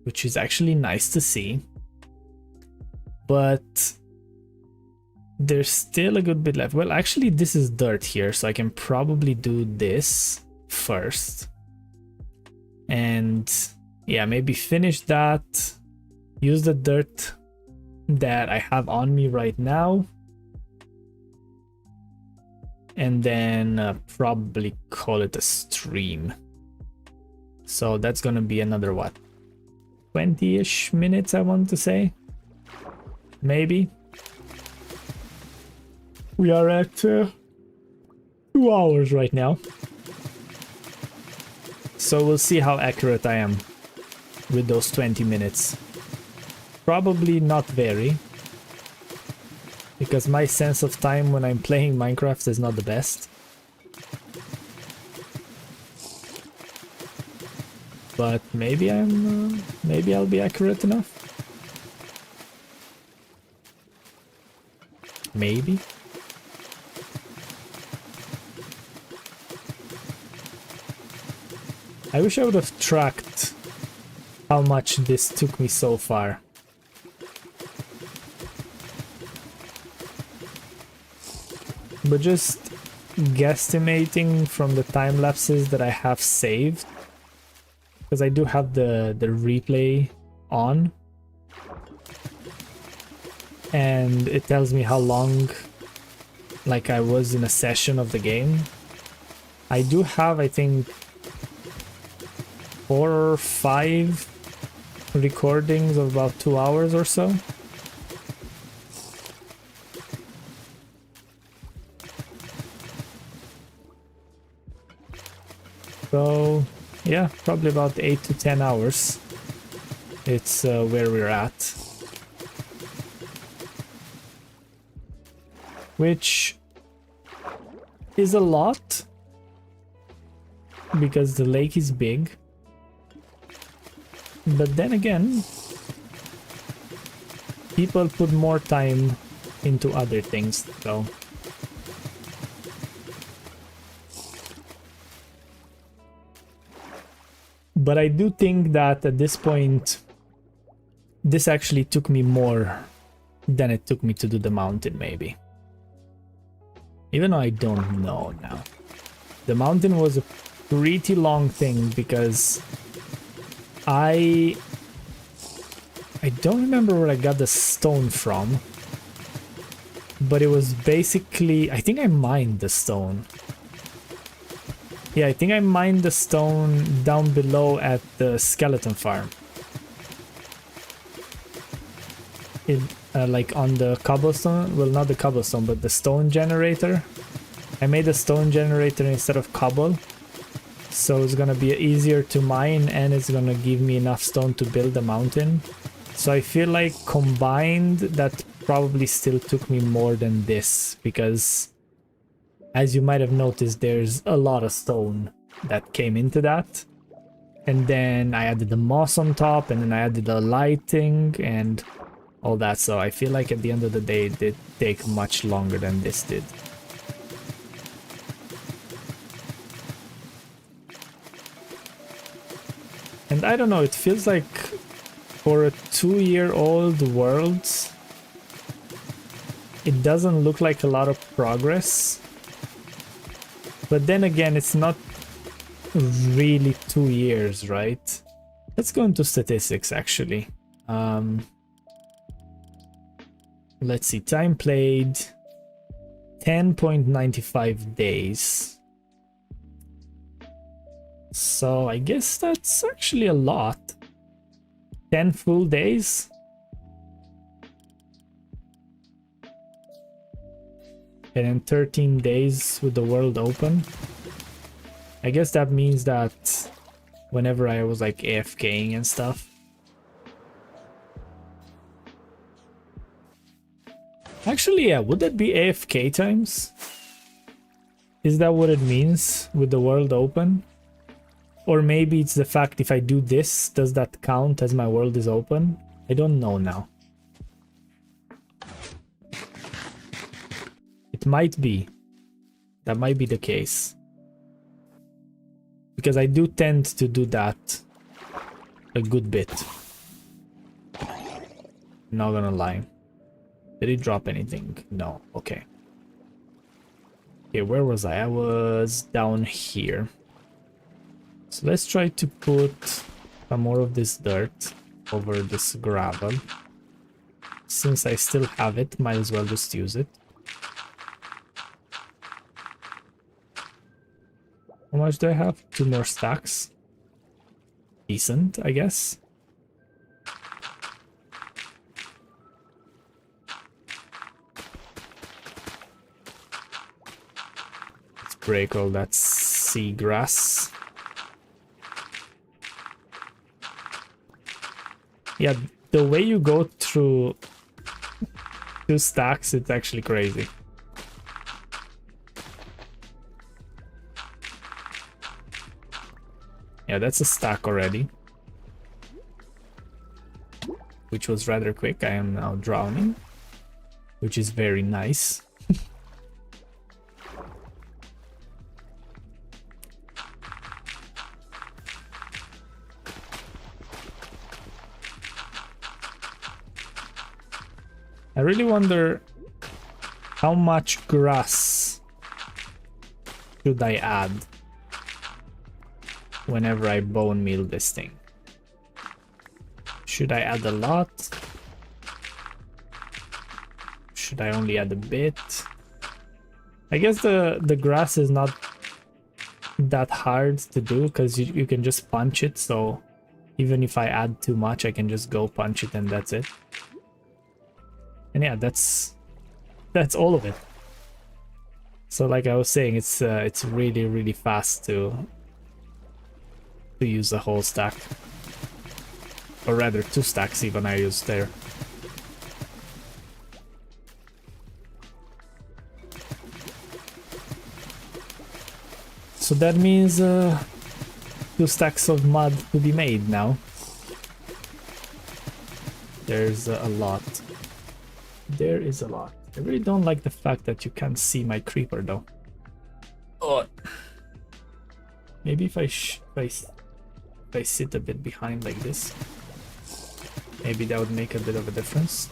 which is actually nice to see. But there's still a good bit left. Well, actually, this is dirt here, so I can probably do this first. And yeah, maybe finish that. Use the dirt that I have on me right now. And then probably call it a stream. So that's gonna be another, what, 20-ish minutes, I want to say. Maybe. We are at 2 hours right now. So we'll see how accurate I am with those 20 minutes. Probably not very. Because my sense of time when I'm playing Minecraft is not the best. But maybe maybe I'll be accurate enough. Maybe. I wish I would have tracked how much this took me so far. But just guesstimating from the time lapses that I have saved, because I do have the replay on, and it tells me how long like I was in a session of the game. I do have, I think, 4 or 5 recordings of about 2 hours or so. So yeah, probably about 8 to 10 hours. It's where we're at. Which is a lot, because the lake is big. But then again, people put more time into other things, so But I do think that at this point, this actually took me more than it took me to do the mountain, maybe. Even though I don't know now. The mountain was a pretty long thing because I don't remember where I got the stone from. But it was basically, I think I mined the stone. Yeah, I think I mined the stone down below at the skeleton farm. Like on the cobblestone, well, not the cobblestone, but the stone generator. I made a stone generator instead of cobble, so it's gonna be easier to mine and it's gonna give me enough stone to build the mountain. So I feel like combined that probably still took me more than this, because as you might have noticed, there's a lot of stone that came into that. And then I added the moss on top, and then I added the lighting and all that. So I feel like at the end of the day, it did take much longer than this did. And I don't know, it feels like for a 2-year-old world, it doesn't look like a lot of progress. But then again, it's not really 2 years, right? Let's go into statistics, actually. Let's see, time played, 10.95 days. So I guess that's actually a lot. 10 full days. And then 13 days with the world open. I guess that means that whenever I was like AFKing and stuff. Actually, yeah, would that be AFK times? Is that what it means with the world open? Or maybe it's the fact if I do this, does that count as my world is open? I don't know now. It might be. That might be the case. Because I do tend to do that a good bit. Not gonna lie. Did it drop anything? No. Okay. Okay, where was I? I was down here. So let's try to put some more of this dirt over this gravel. Since I still have it, might as well just use it. How much do I have? 2 more stacks. Decent, I guess. Let's break all that seagrass. Yeah, the way you go through 2 stacks, it's actually crazy. Yeah, that's a stack already. Which was rather quick. I am now drowning. Which is very nice. I really wonder how much grass should I add whenever I bone meal this thing. Should I add a lot? Should I only add a bit? I guess the grass is not that hard to do because you can just punch it, so even if I add too much I can just go punch it and that's it. And yeah, that's all of it. So like I was saying, it's really fast to use the whole stack, or rather 2 stacks even I used there. So that means 2 stacks of mud to be made now. There's a lot. There is a lot. I really don't like the fact that you can't see my creeper though. Oh. Maybe if I If I sit a bit behind like this, maybe that would make a bit of a difference.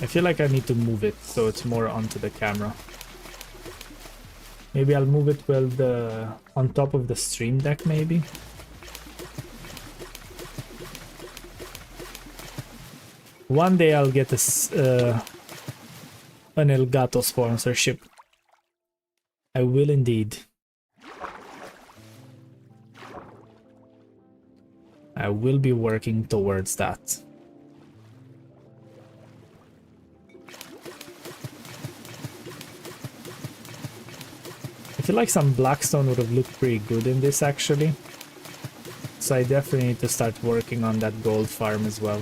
I feel like I need to move it so it's more onto the camera. Maybe I'll move it well on top of the stream deck maybe. One day I'll get this an Elgato sponsorship. I will indeed. I will be working towards that. I feel like some Blackstone would have looked pretty good in this actually. So I definitely need to start working on that gold farm as well.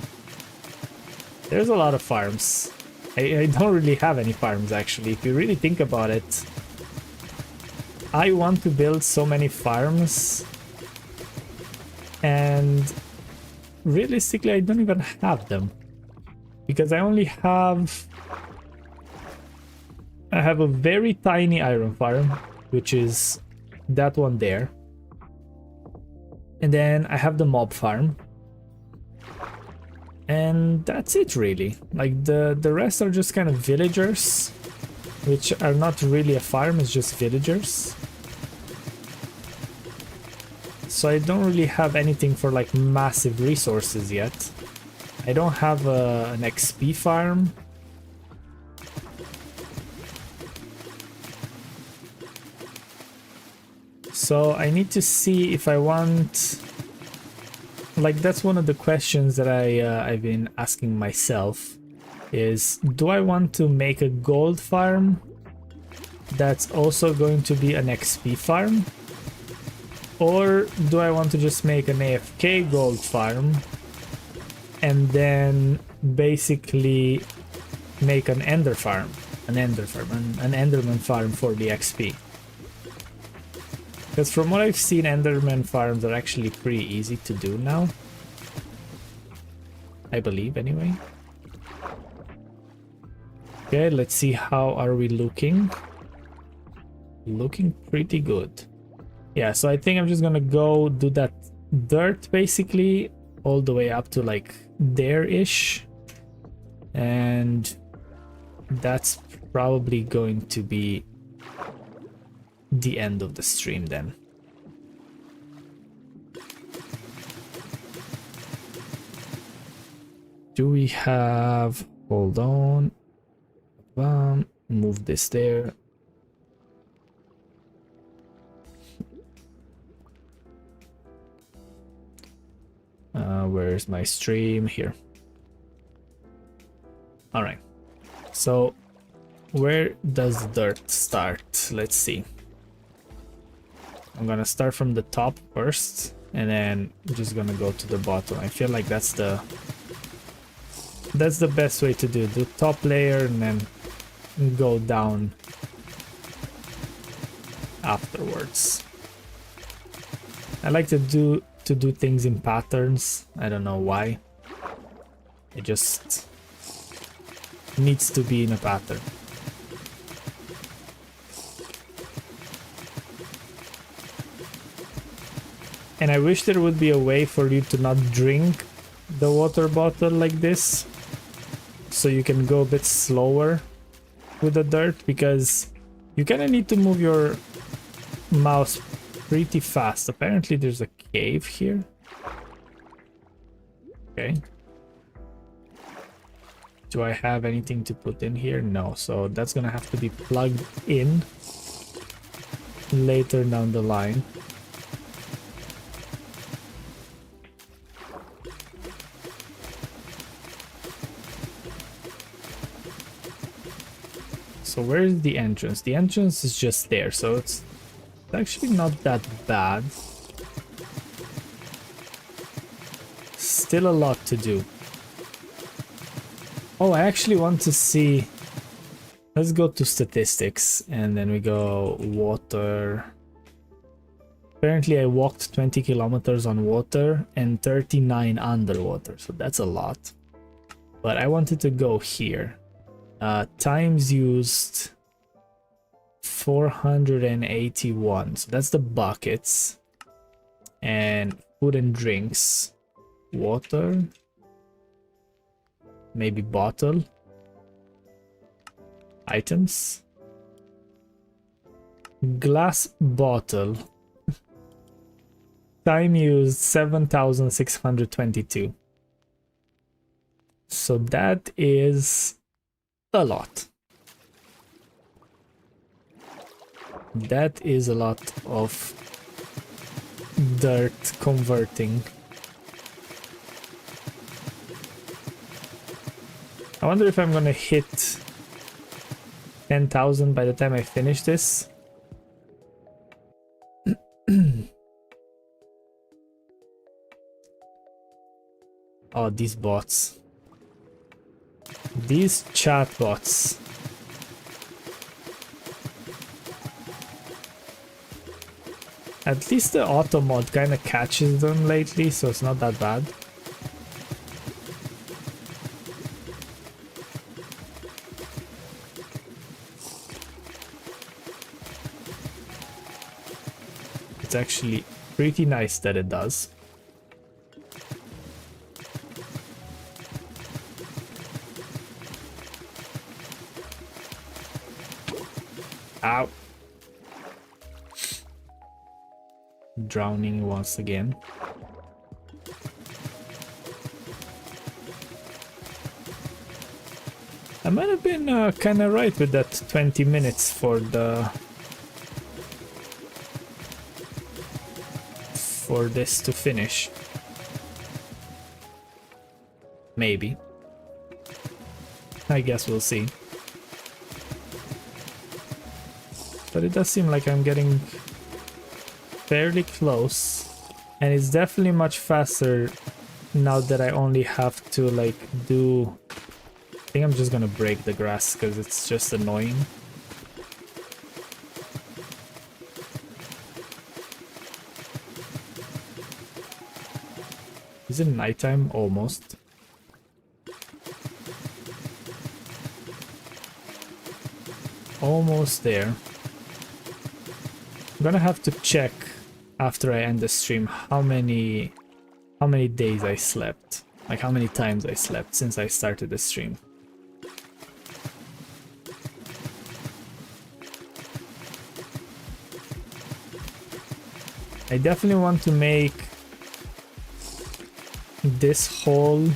There's a lot of farms. I don't really have any farms actually. If you really think about it, I want to build so many farms, and realistically I don't even have them because I have a very tiny iron farm, which is that one there, and then I have the mob farm, and that's it really. Like the rest are just kind of villagers, which are not really a farm, it's just villagers. So I don't really have anything for like massive resources yet. I don't have an XP farm. So I need to see if I want... Like that's one of the questions that I've been asking myself is, do I want to make a gold farm that's also going to be an XP farm? Or do I want to just make an AFK gold farm and then basically make an Ender farm, an Enderman farm for the XP? Because from what I've seen, Enderman farms are actually pretty easy to do now. I believe, anyway. Okay, let's see how are we looking. Looking pretty good. Yeah, so I think I'm just gonna go do that dirt basically all the way up to like there-ish. And that's probably going to be the end of the stream then. Do we have... Hold on. Move this there. Where's my stream? Here. All right. So where does dirt start? Let's see. I'm gonna start from the top first, and then I'm just gonna go to the bottom. I feel like that's the best way to do it. The top layer and then go down afterwards. I like to do things in patterns. I don't know why. It just needs to be in a pattern. And I wish there would be a way for you to not drink the water bottle like this, so you can go a bit slower with the dirt, because you kind of need to move your mouse pretty fast. Apparently there's a cave here. Okay. Do I have anything to put in here? No, so that's gonna have to be plugged in later down the line. So where is the entrance? The entrance is just there, so it's actually not that bad. Still a lot to do. Oh, I actually want to see... Let's go to statistics, and then we go water. Apparently I walked 20 kilometers on water and 39 underwater, so that's a lot. But I wanted to go here. Times used 481, so that's the buckets. And food and drinks. Water. Maybe bottle. Items. Glass bottle. Time used 7,622. So that is a lot. That is a lot of dirt converting. I wonder if I'm gonna hit 10,000 by the time I finish this. Oh, these bots. These chat bots. At least the auto mod kind of catches them lately, so it's not that bad. It's actually pretty nice that it does. Ow. Drowning once again. I might have been kind of right with that 20 minutes for this to finish. Maybe. I guess we'll see. But it does seem like I'm getting fairly close, and it's definitely much faster now that I only have to like do... I think I'm just gonna break the grass because it's just annoying. Is it nighttime? Almost. Almost there. I'm gonna have to check after I end the stream how many days I slept. Like how many times I slept since I started the stream. I definitely want to make this hole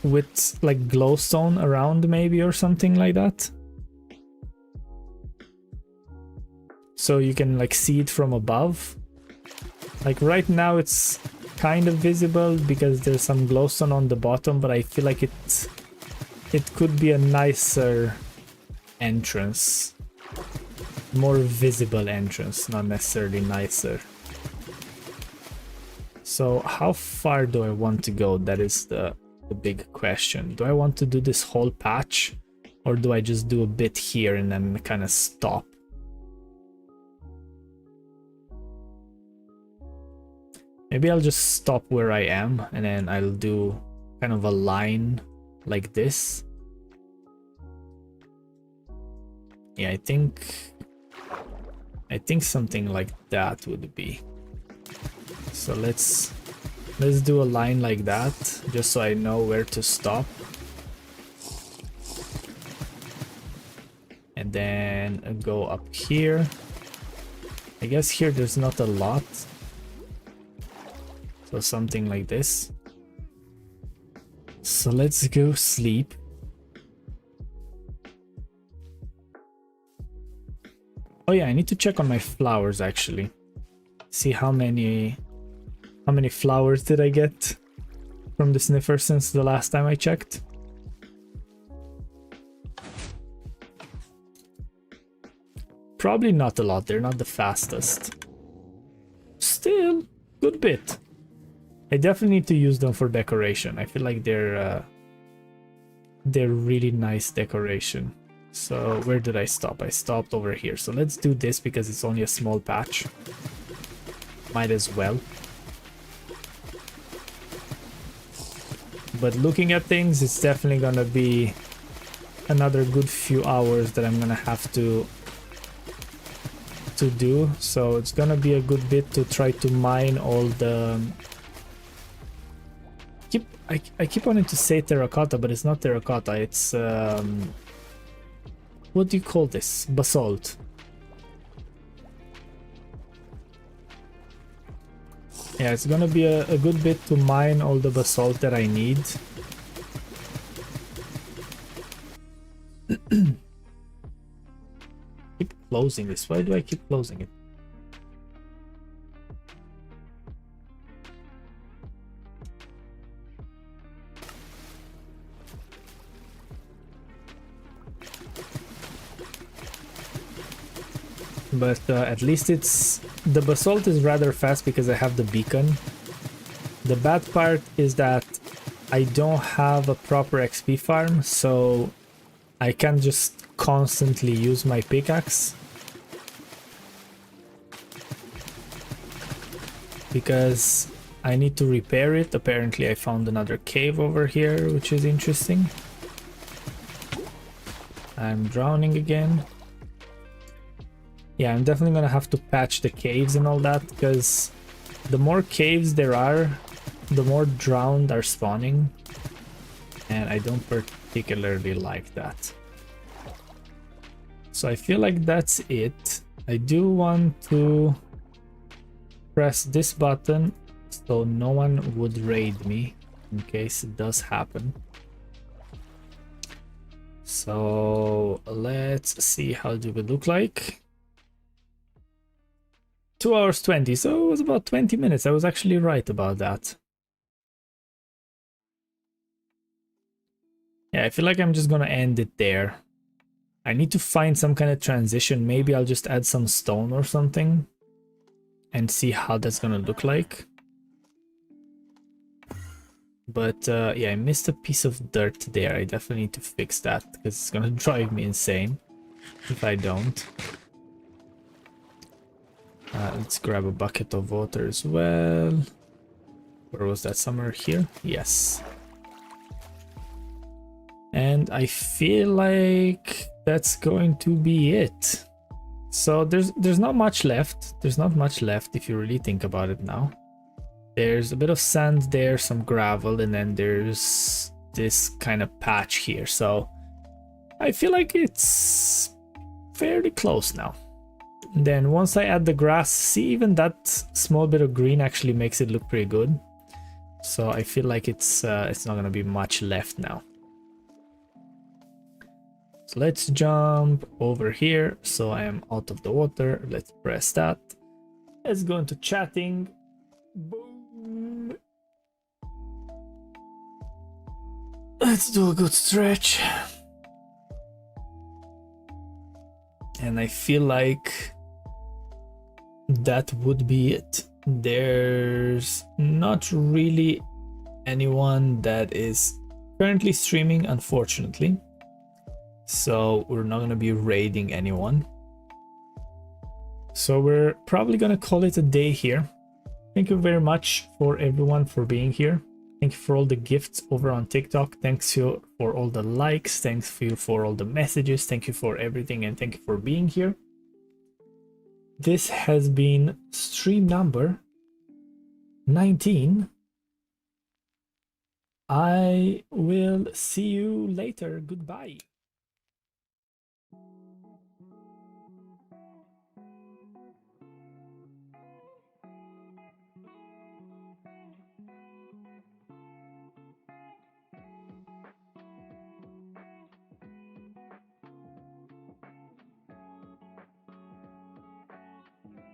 with like glowstone around maybe or something like that. So you can like see it from above. Like right now it's kind of visible because there's some glowstone on the bottom, but I feel like it could be a nicer entrance. More visible entrance, not necessarily nicer. So how far do I want to go? That is the big question. Do I want to do this whole patch, or do I just do a bit here and then kind of stop? Maybe I'll just stop where I am and then I'll do kind of a line like this. Yeah, I think something like that would be. So let's do a line like that just so I know where to stop. And then go up here. I guess here there's not a lot. So something like this. So let's go sleep. Oh yeah, I need to check on my flowers actually. See how many flowers did I get from the sniffer since the last time I checked. Probably not a lot, they're not the fastest. Still, good bit. I definitely need to use them for decoration. I feel like they're really nice decoration. So where did I stop? I stopped over here. So let's do this because it's only a small patch. Might as well. But looking at things, it's definitely gonna be another good few hours that I'm gonna have to to do, so it's gonna be a good bit to try to mine all the... I keep wanting to say terracotta, but it's not terracotta, it's... what do you call this? Basalt. Yeah, it's gonna be a good bit to mine all the basalt that I need. Keep closing this. Why do I keep closing it? But at least it's... the basalt is rather fast because I have the beacon. The bad part is that I don't have a proper XP farm, so I can't just constantly use my pickaxe. Because I need to repair it. Apparently I found another cave over here, which is interesting. I'm drowning again. Yeah, I'm definitely gonna have to patch the caves and all that, because the more caves there are, the more drowned are spawning. And I don't particularly like that. So I feel like that's it. I do want to press this button so no one would raid me in case it does happen. So let's see, how do we look like? 2 hours 20, so it was about 20 minutes. I was actually right about that. Yeah, I feel like I'm just gonna end it there. I need to find some kind of transition. Maybe I'll just add some stone or something and see how that's gonna look like. But yeah, I missed a piece of dirt there. I definitely need to fix that because it's gonna drive me insane if I don't. Let's grab a bucket of water as well. Where was that? Somewhere here? Yes. And I feel like that's going to be it. So there's not much left. There's not much left if you really think about it now. There's a bit of sand there, some gravel, and then there's this kind of patch here. So I feel like it's fairly close now. And then once I add the grass, see, even that small bit of green actually makes it look pretty good. So I feel like it's not gonna be much left now. So let's jump over here so I am out of the water. Let's press that. Let's go into chatting. Boom. Let's do a good stretch. And I feel like that would be it. There's not really anyone that is currently streaming, unfortunately. So we're not going to be raiding anyone. So we're probably going to call it a day here. Thank you very much for everyone for being here. Thank you for all the gifts over on TikTok. Thanks you for all the likes. Thanks you for all the messages. Thank you for everything, and thank you for being here. This has been stream number 19. I will see you later. Goodbye.